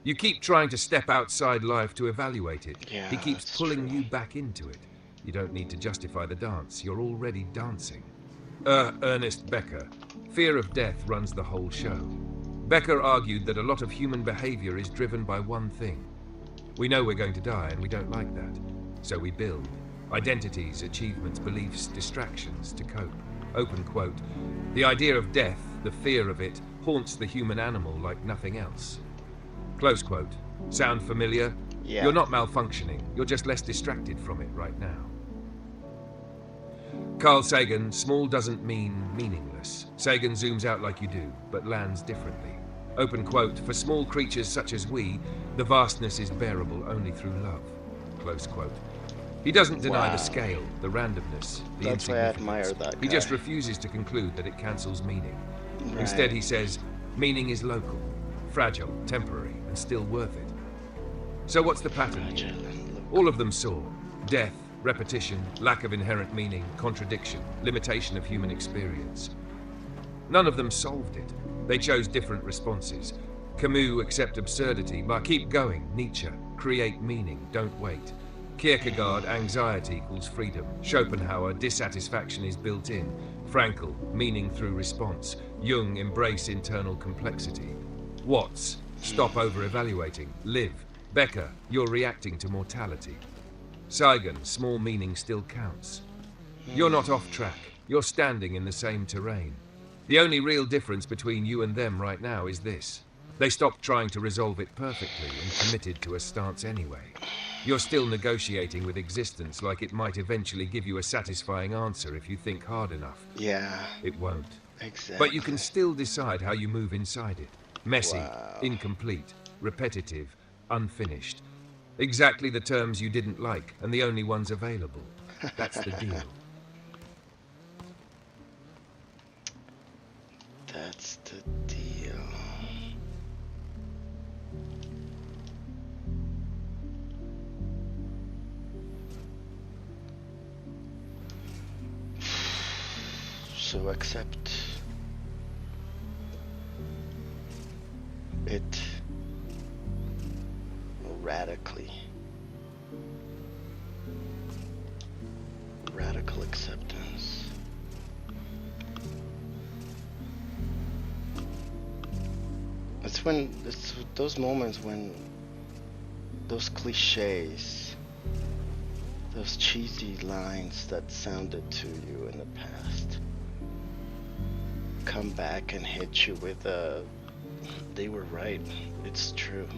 Speaker 2: You keep trying to step outside life to evaluate it.
Speaker 1: Yeah,
Speaker 2: he keeps pulling you back into it. You don't need to justify the dance. You're already dancing. Ernest Becker. Fear of death runs the whole show. Becker argued that a lot of human behavior is driven by one thing. We know we're going to die and we don't like that. So we build. Identities, achievements, beliefs, distractions to cope. Open quote. The idea of death, the fear of it, haunts the human animal like nothing else. Close quote. Sound familiar?
Speaker 1: Yeah.
Speaker 2: You're not malfunctioning. You're just less distracted from it right now. Carl Sagan, small doesn't mean meaningless. Sagan zooms out like you do, but lands differently. Open quote, for small creatures such as we, the vastness is bearable only through love. Close quote. He doesn't deny
Speaker 1: Wow.
Speaker 2: the scale, the randomness, the
Speaker 1: That's why I
Speaker 2: insignificance.
Speaker 1: admire that
Speaker 2: He just
Speaker 1: guy.
Speaker 2: refuses to conclude that it cancels meaning.
Speaker 1: Right.
Speaker 2: Instead, he says, meaning is local, fragile, temporary, and still worth it. So what's the pattern here? All of them saw death, repetition, lack of inherent meaning, contradiction, limitation of human experience. None of them solved it. They chose different responses. Camus, accept absurdity, but keep going. Nietzsche, create meaning, don't wait. Kierkegaard, anxiety equals freedom. Schopenhauer, dissatisfaction is built in. Frankl, meaning through response. Jung, embrace internal complexity. Watts, stop over-evaluating, live. Becker, you're reacting to mortality. Saigon, small meaning still counts. You're not off track. You're standing in the same terrain. The only real difference between you and them right now is this. They stopped trying to resolve it perfectly and committed to a stance anyway. You're still negotiating with existence like it might eventually give you a satisfying answer if you think hard enough.
Speaker 1: Yeah.
Speaker 2: It won't.
Speaker 1: Exactly.
Speaker 2: But you can still decide how you move inside it. Messy,
Speaker 1: Wow.
Speaker 2: incomplete, repetitive, unfinished. Exactly the terms you didn't like and the only ones available. That's the deal.
Speaker 1: That's the deal. So accept it radically. Radical acceptance. It's those moments when those cliches, those cheesy lines that sounded to you in the past come back and hit you with they were right, it's true.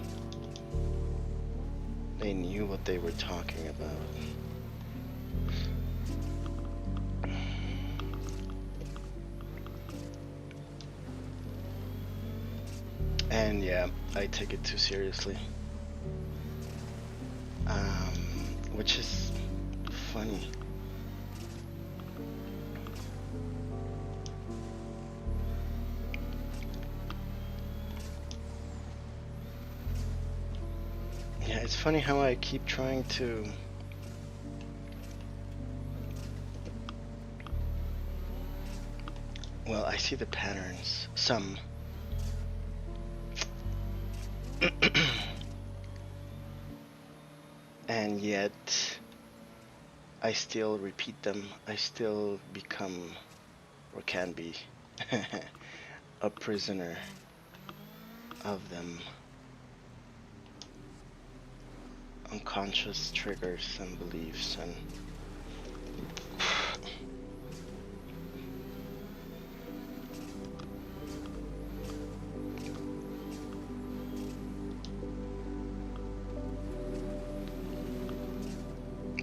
Speaker 1: They knew what they were talking about. And yeah, I take it too seriously. Which is funny. Yeah, it's funny how I keep trying to well, I see the patterns, some. And yet I still repeat them. I still become, or can be, a prisoner of them. Unconscious triggers and beliefs and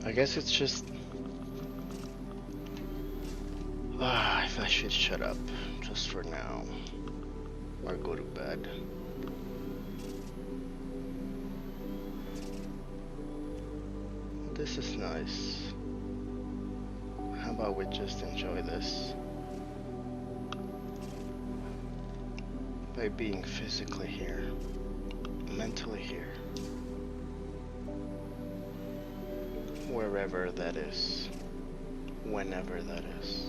Speaker 1: I guess it's just if I should shut up just for now or go to bed. This is nice. How about we just enjoy this by being physically here, mentally here, wherever that is, whenever that is.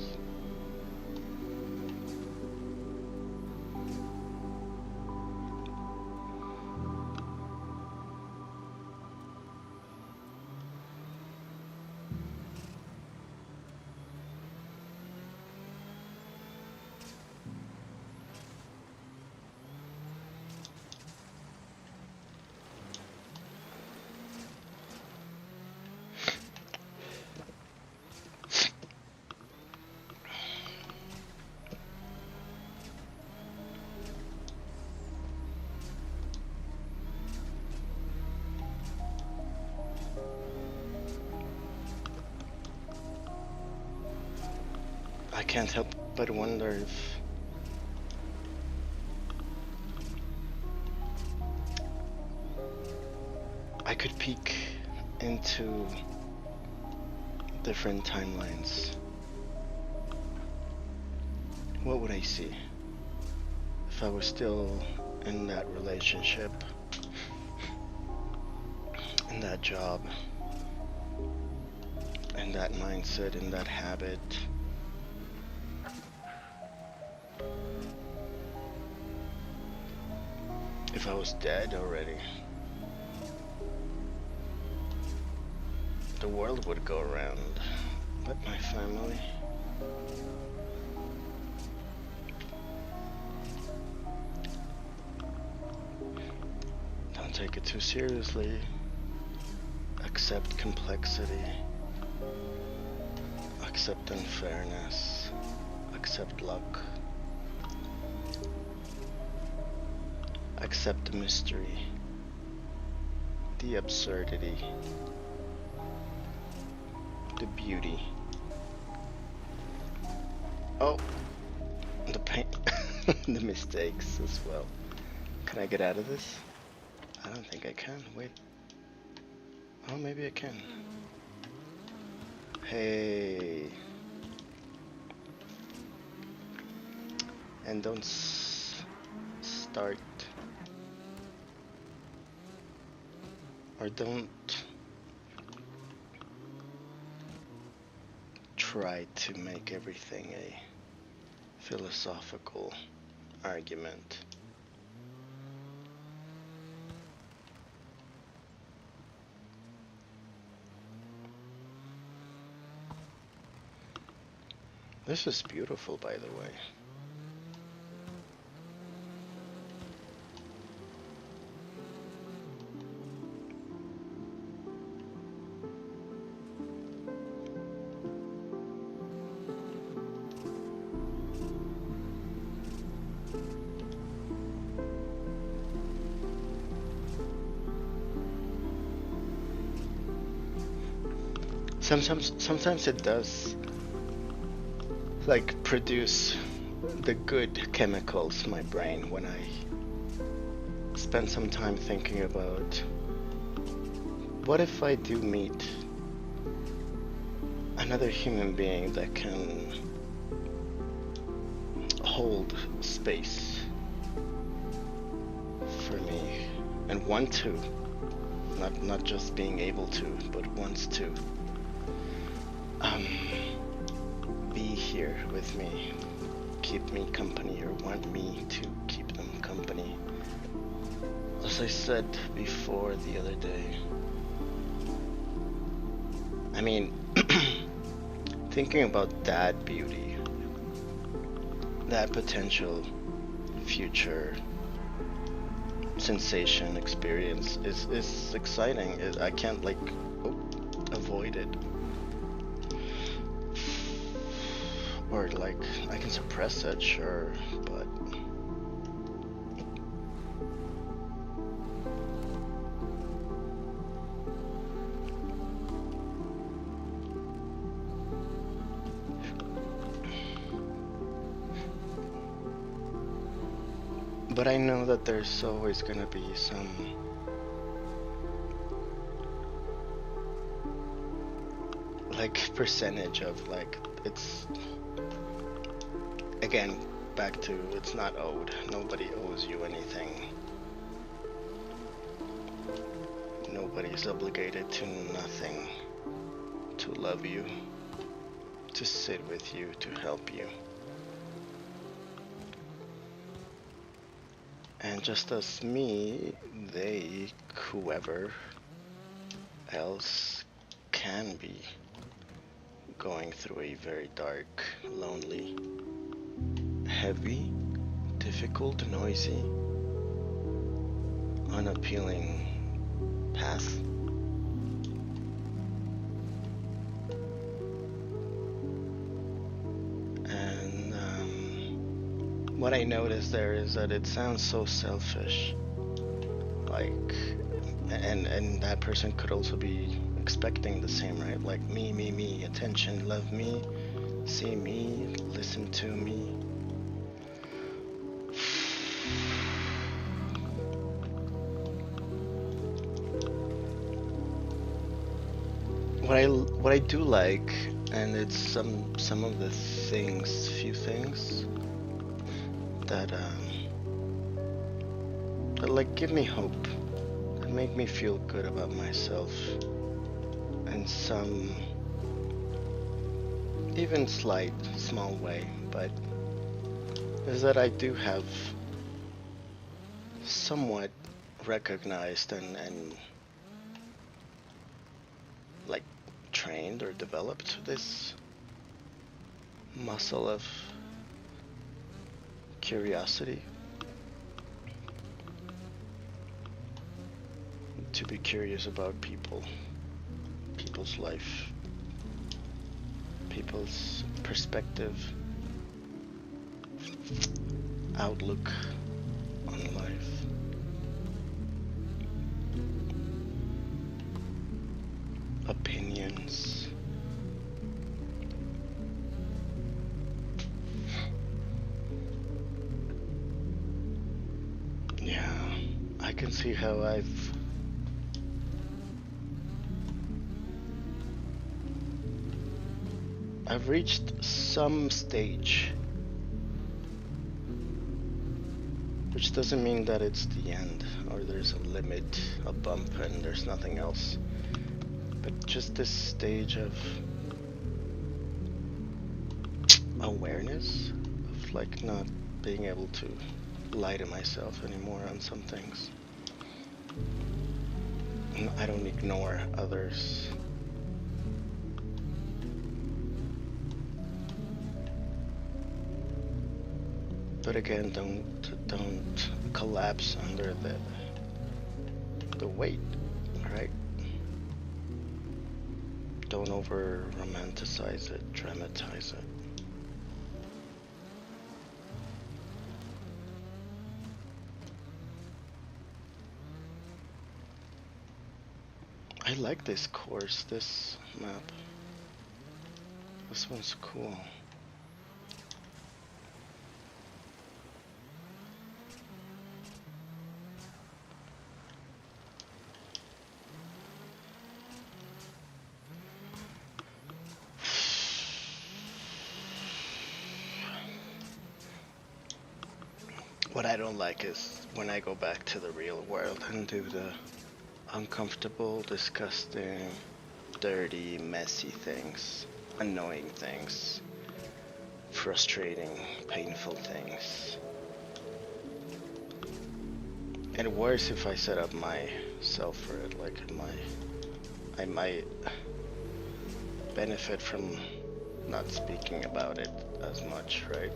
Speaker 1: I can't help but wonder if I could peek into different timelines, what would I see? If I was still in that relationship, in that job, in that mindset, in that habit, if I was dead already, the world would go around, but my family, don't take it too seriously, accept complexity, accept unfairness, accept luck, accept the mystery, the absurdity, the beauty. Oh, the pain, the mistakes as well. Can I get out of this? I don't think I can. Wait. Oh, maybe I can. Hey. And don't start, or don't try to make everything a philosophical argument. This is beautiful, by the way. Sometimes it does, like, produce the good chemicals in my brain when I spend some time thinking about what if I do meet another human being that can hold space for me and want to, not just being able to, but wants to be here with me, keep me company, or want me to keep them company. As I said before the other day, I mean, thinking about that beauty, that potential future sensation, experience is exciting. I can't, like, avoid it. Or, like, I can suppress it, sure, but I know that there's always gonna be some like percentage of, like, it's, again, back to, it's not owed. Nobody owes you anything. Nobody's obligated to nothing, to love you, to sit with you, to help you. And just as me, they, whoever else, can be going through a very dark, lonely, heavy, difficult, noisy, unappealing path. And what I noticed there is that it sounds so selfish, like, and that person could also be expecting the same, right? Like, me, attention, love me, see me, listen to me. what I do like, and it's some of the few things that that like give me hope, that make me feel good about myself, and some even slight, small way, but is that I do have somewhat recognized and like trained or developed this muscle of curiosity, to be curious about people's life, people's perspective, outlook on life. Opinions. Yeah, I can see how I've reached some stage, which doesn't mean that it's the end or there's a limit, a bump, and there's nothing else. But just this stage of awareness, of like not being able to lie to myself anymore on some things. I don't ignore others. But again, don't collapse under the weight, right? Don't over romanticize it, dramatize it. I like this course, this map. This one's cool. What I don't like is when I go back to the real world and do the uncomfortable, disgusting, dirty, messy things, annoying things, frustrating, painful things. And worse if I set up myself for it, like I might benefit from not speaking about it as much, right?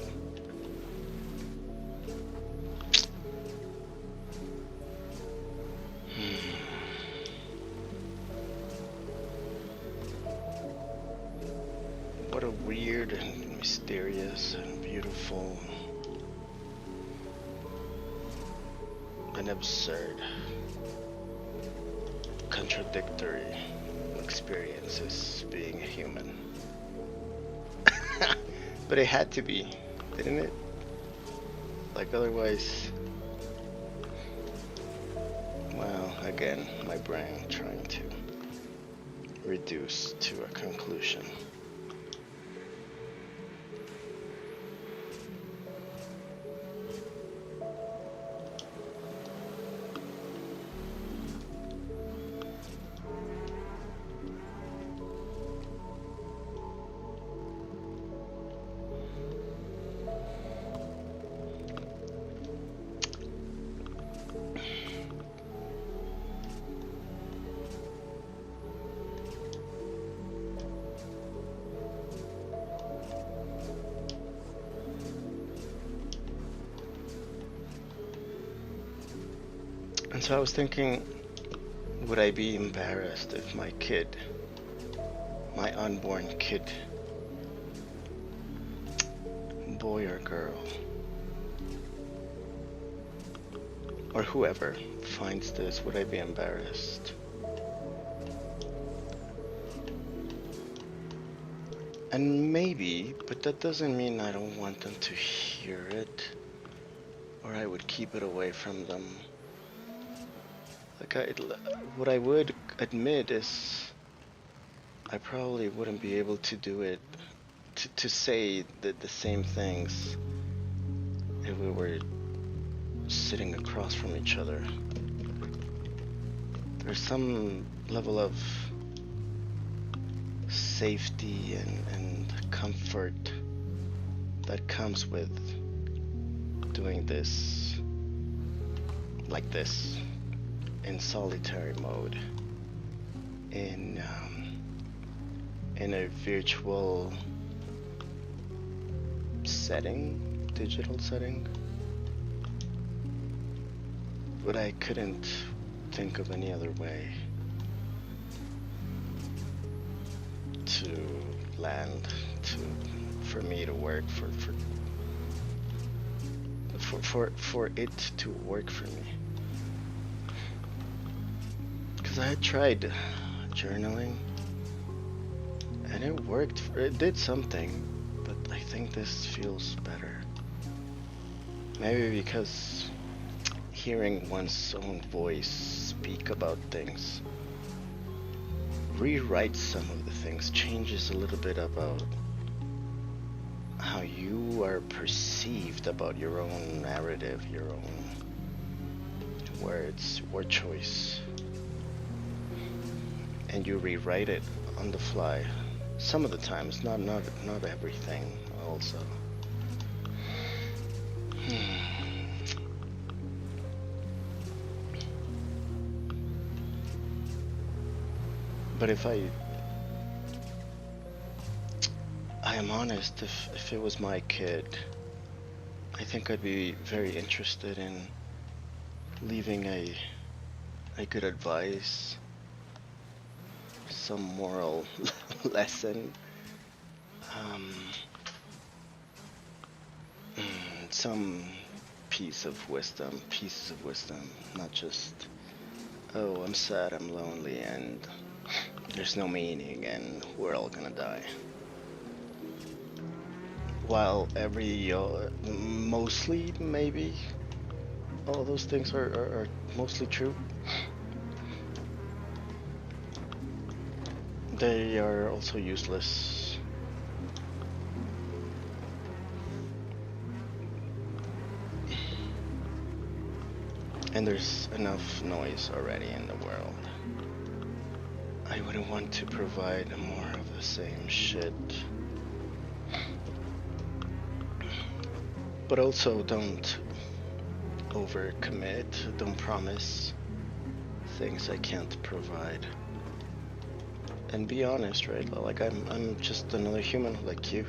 Speaker 1: What a weird and mysterious and beautiful and absurd, contradictory experiences being a human. But it had to be, didn't it? Like otherwise, well, again, my brain trying to reduce to a conclusion. And so I was thinking, would I be embarrassed if my kid, my unborn kid, boy or girl, or whoever finds this, would I be embarrassed? And maybe, but that doesn't mean I don't want them to hear it, or I would keep it away from them. Like what I would admit is I probably wouldn't be able to do it, to say the same things if we were sitting across from each other. There's some level of safety and comfort that comes with doing this like this in solitary mode in a virtual setting, digital setting. But I couldn't think of any other way to land, for me to work, for it to work for me. Because I had tried journaling and it worked, it did something, but I think this feels better. Maybe because hearing one's own voice speak about things rewrites some of the things, changes a little bit about how you are perceived about your own narrative, your own words, word choice, and you rewrite it on the fly. Some of the times, not everything also. But if I am honest, if it was my kid, I think I'd be very interested in leaving a good advice, some moral lesson, some pieces of wisdom, not just, oh, I'm sad, I'm lonely, and there's no meaning, and we're all gonna die. While mostly, maybe, all those things are mostly true, they are also useless. And there's enough noise already in the world. I wouldn't want to provide more of the same shit. But also don't overcommit, don't promise things I can't provide. And be honest, right? Like I'm just another human like you.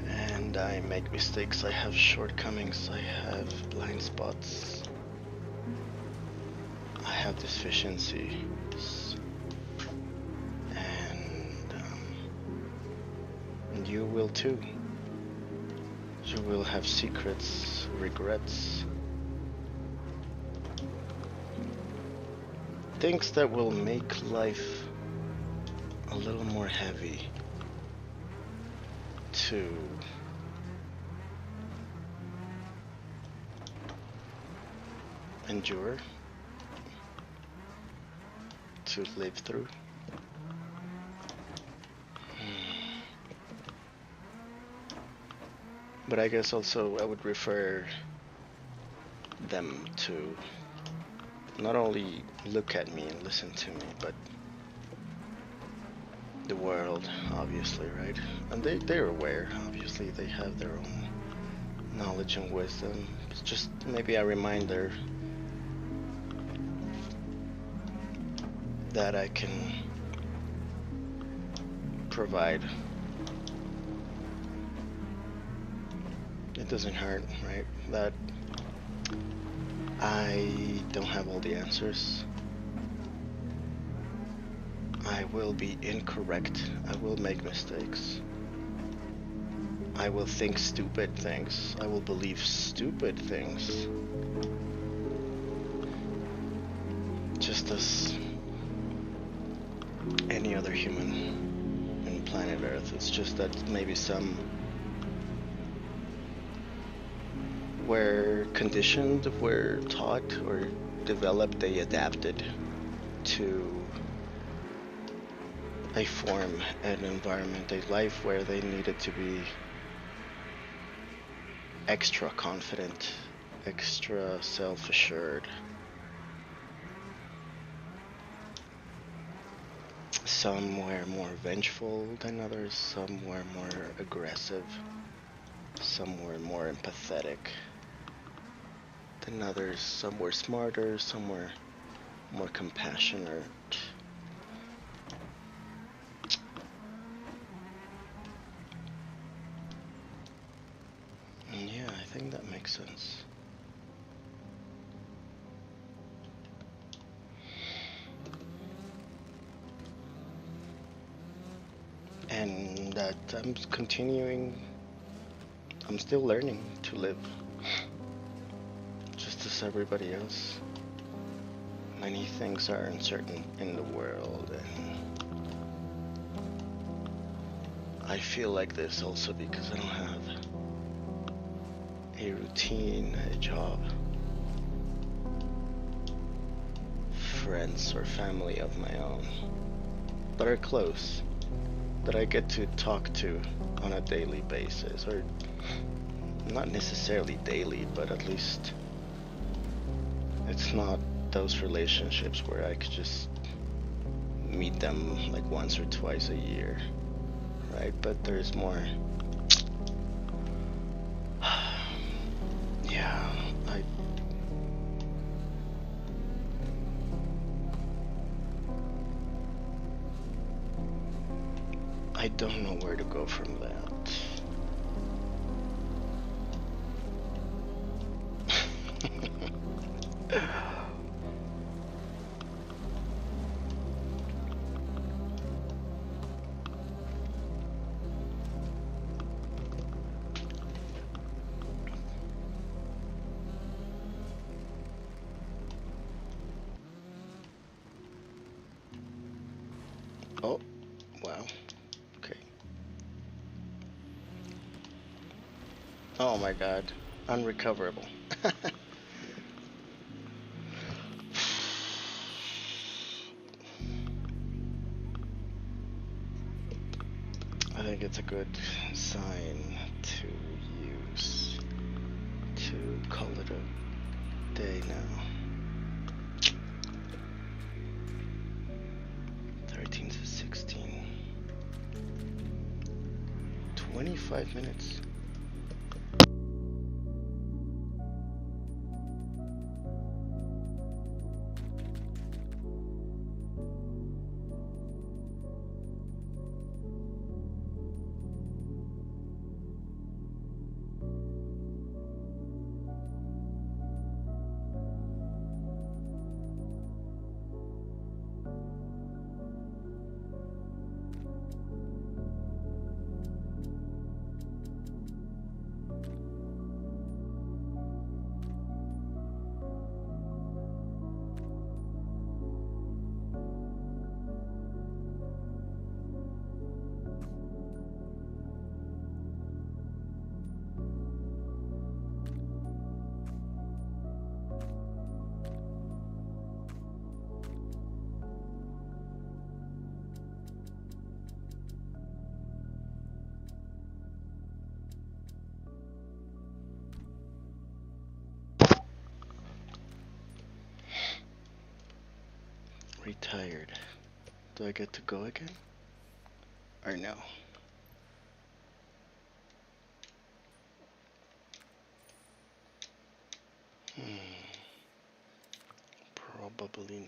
Speaker 1: And I make mistakes, I have shortcomings, I have blind spots. I have deficiencies. And you will too. You will have secrets, regrets. Things that will make life a little more heavy to endure, to live through. But I guess also I would refer them to not only look at me and listen to me, but the world, obviously, right? And they're aware, obviously, they have their own knowledge and wisdom. It's just maybe a reminder that I can provide. It doesn't hurt, right? That I don't have all the answers. I will be incorrect. I will make mistakes. I will think stupid things. I will believe stupid things. Just as any other human in planet Earth. It's just that maybe some were conditioned, were taught, or developed, they adapted to a form, an environment, a life where they needed to be extra confident, extra self-assured. Some were more vengeful than others, some were more aggressive, some were more empathetic than others, some were smarter, some were more compassionate. Yeah, I think that makes sense. And that I'm continuing, I'm still learning to live, just as everybody else. Many things are uncertain in the world, and I feel like this also because I don't have a routine, a job, friends or family of my own that are close, that I get to talk to on a daily basis, or not necessarily daily, but at least it's not those relationships where I could just meet them like once or twice a year, right? But there's more. Yeah, I don't know where to go from that. Oh, wow. Okay. Oh my god. Unrecoverable. I think it's a good sign to use to call it a day now. 13 to 16. 25 minutes. Retired. Do I get to go again? Or no? Probably not.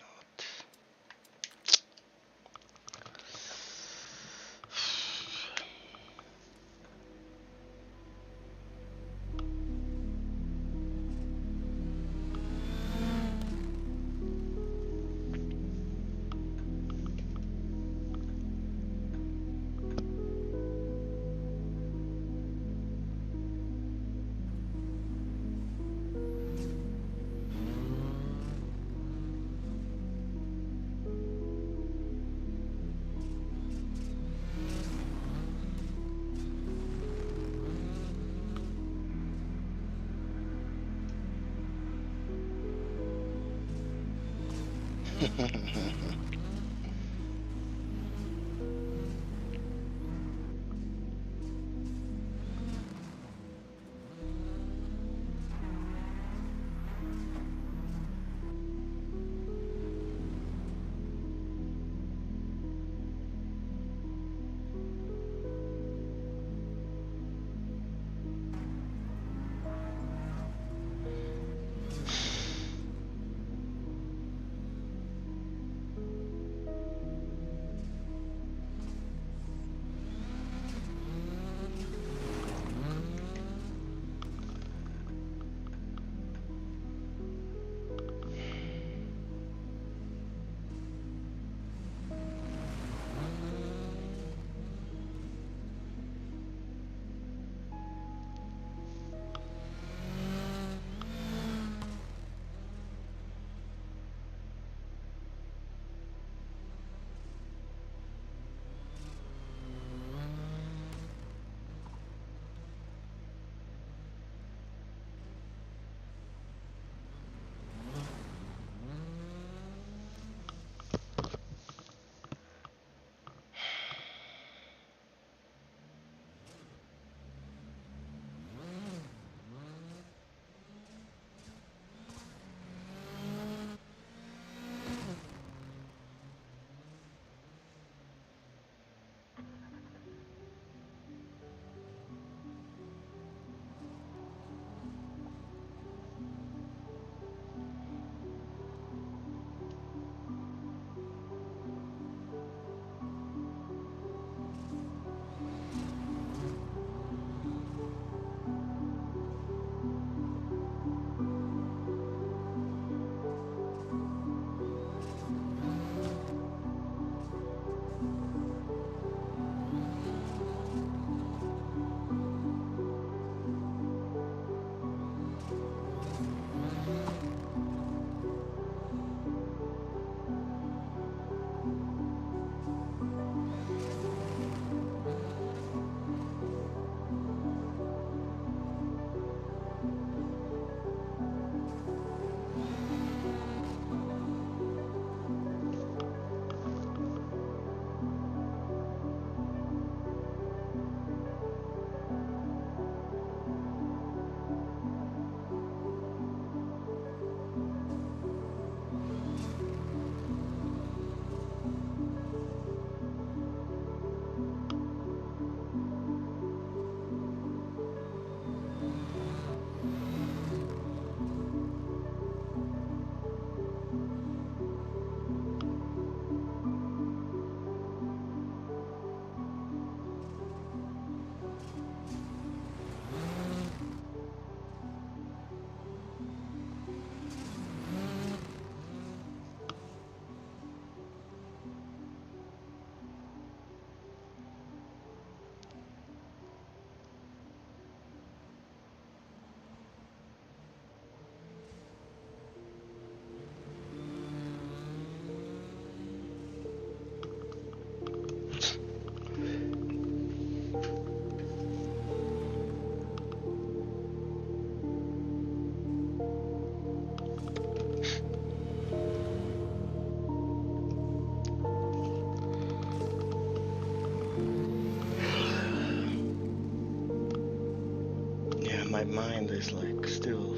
Speaker 1: still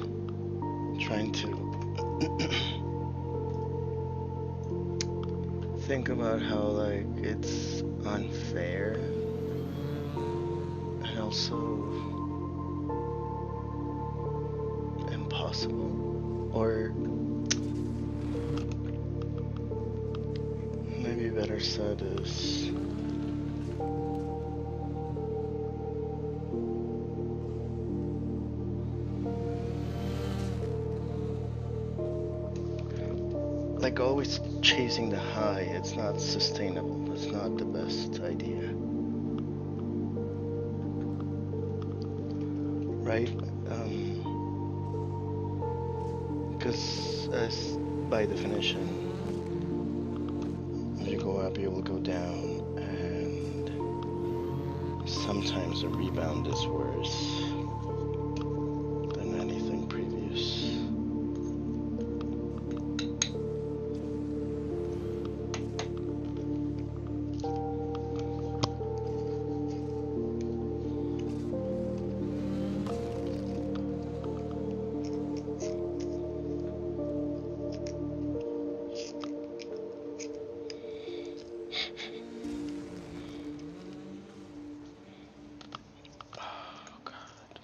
Speaker 1: trying to think about how, like, it's unfair and also impossible, or maybe better said is like always chasing the high. It's not sustainable. It's not the best idea, right? Because as by definition, as you go up, you will go down, and sometimes a rebound is worse than anything previous. Oh, God.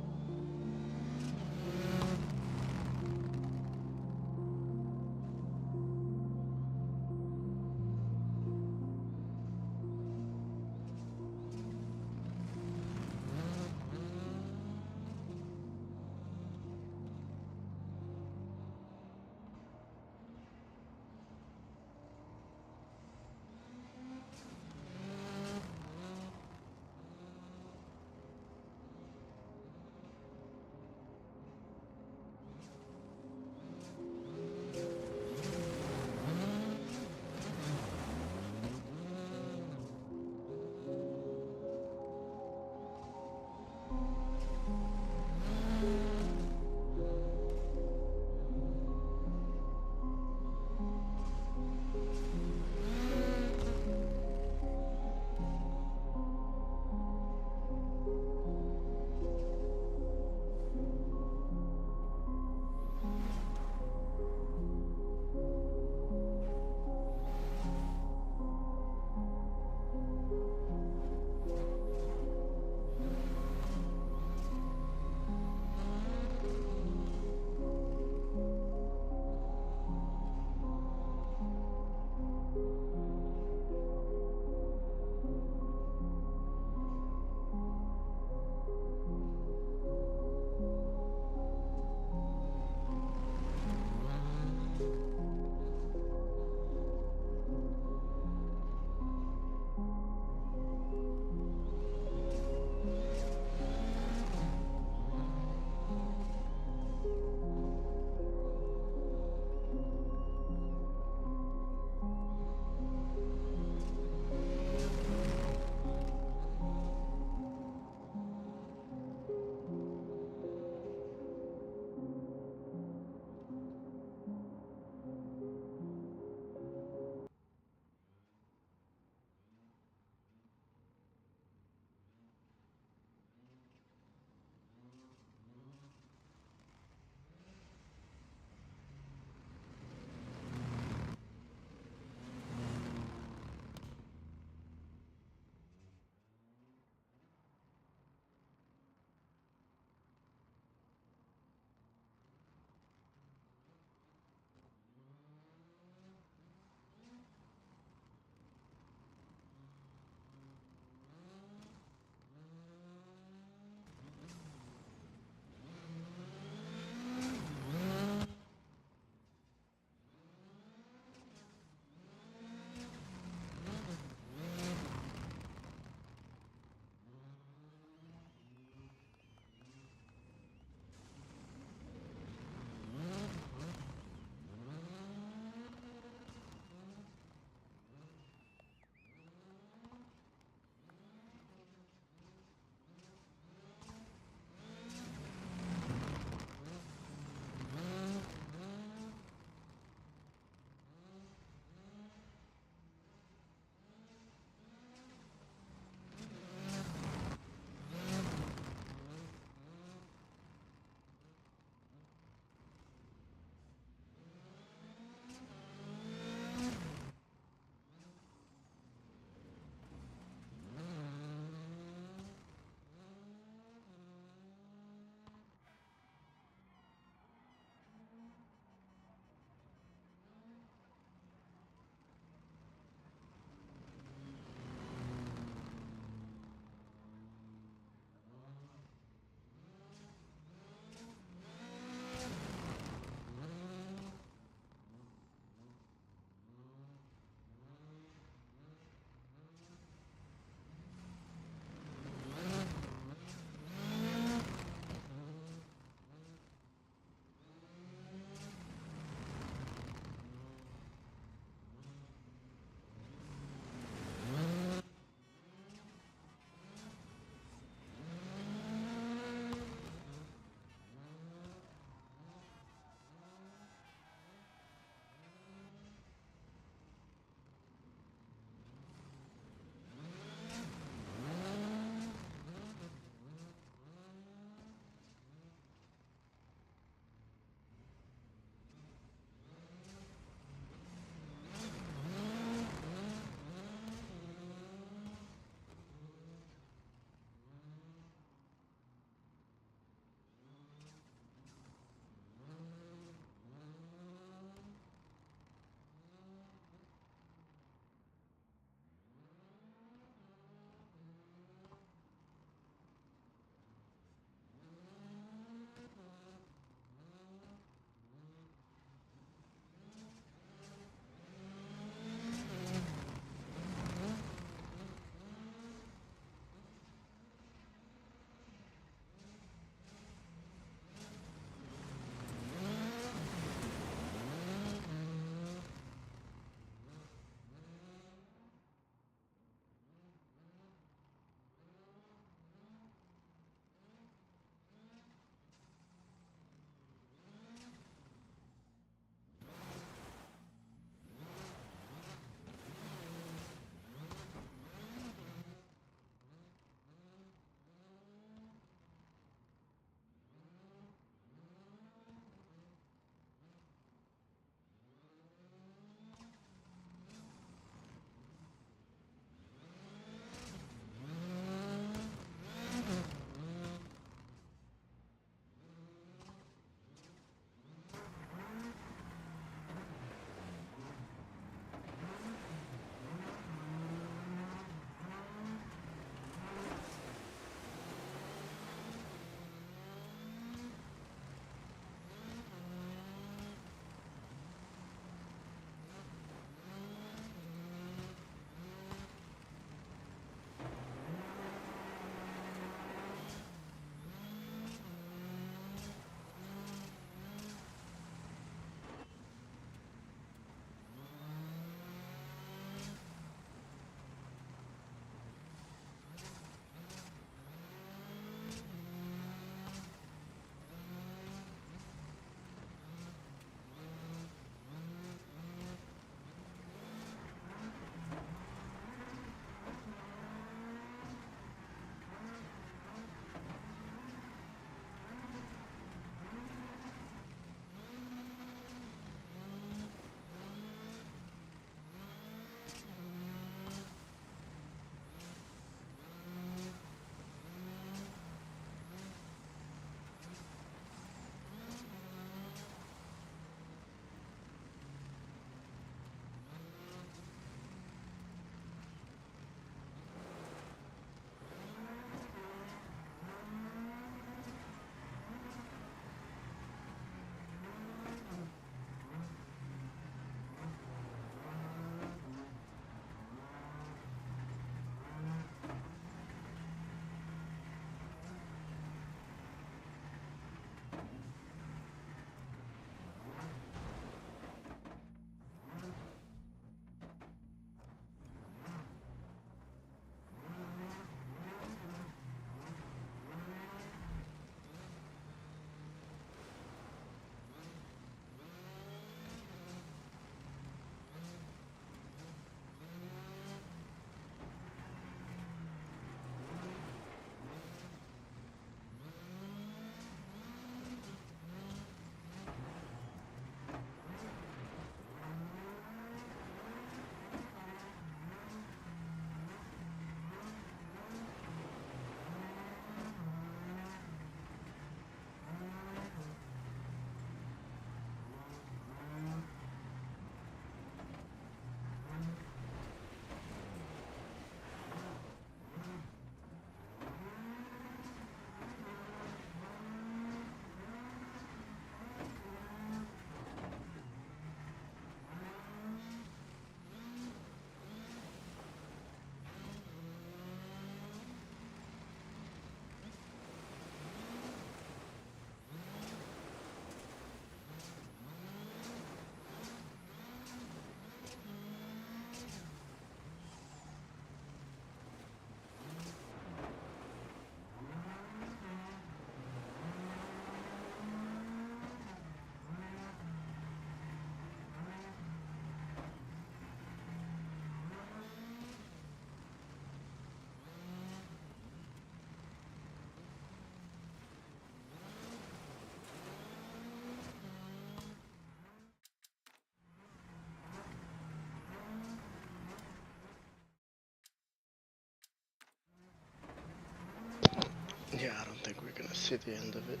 Speaker 1: I see the end of it.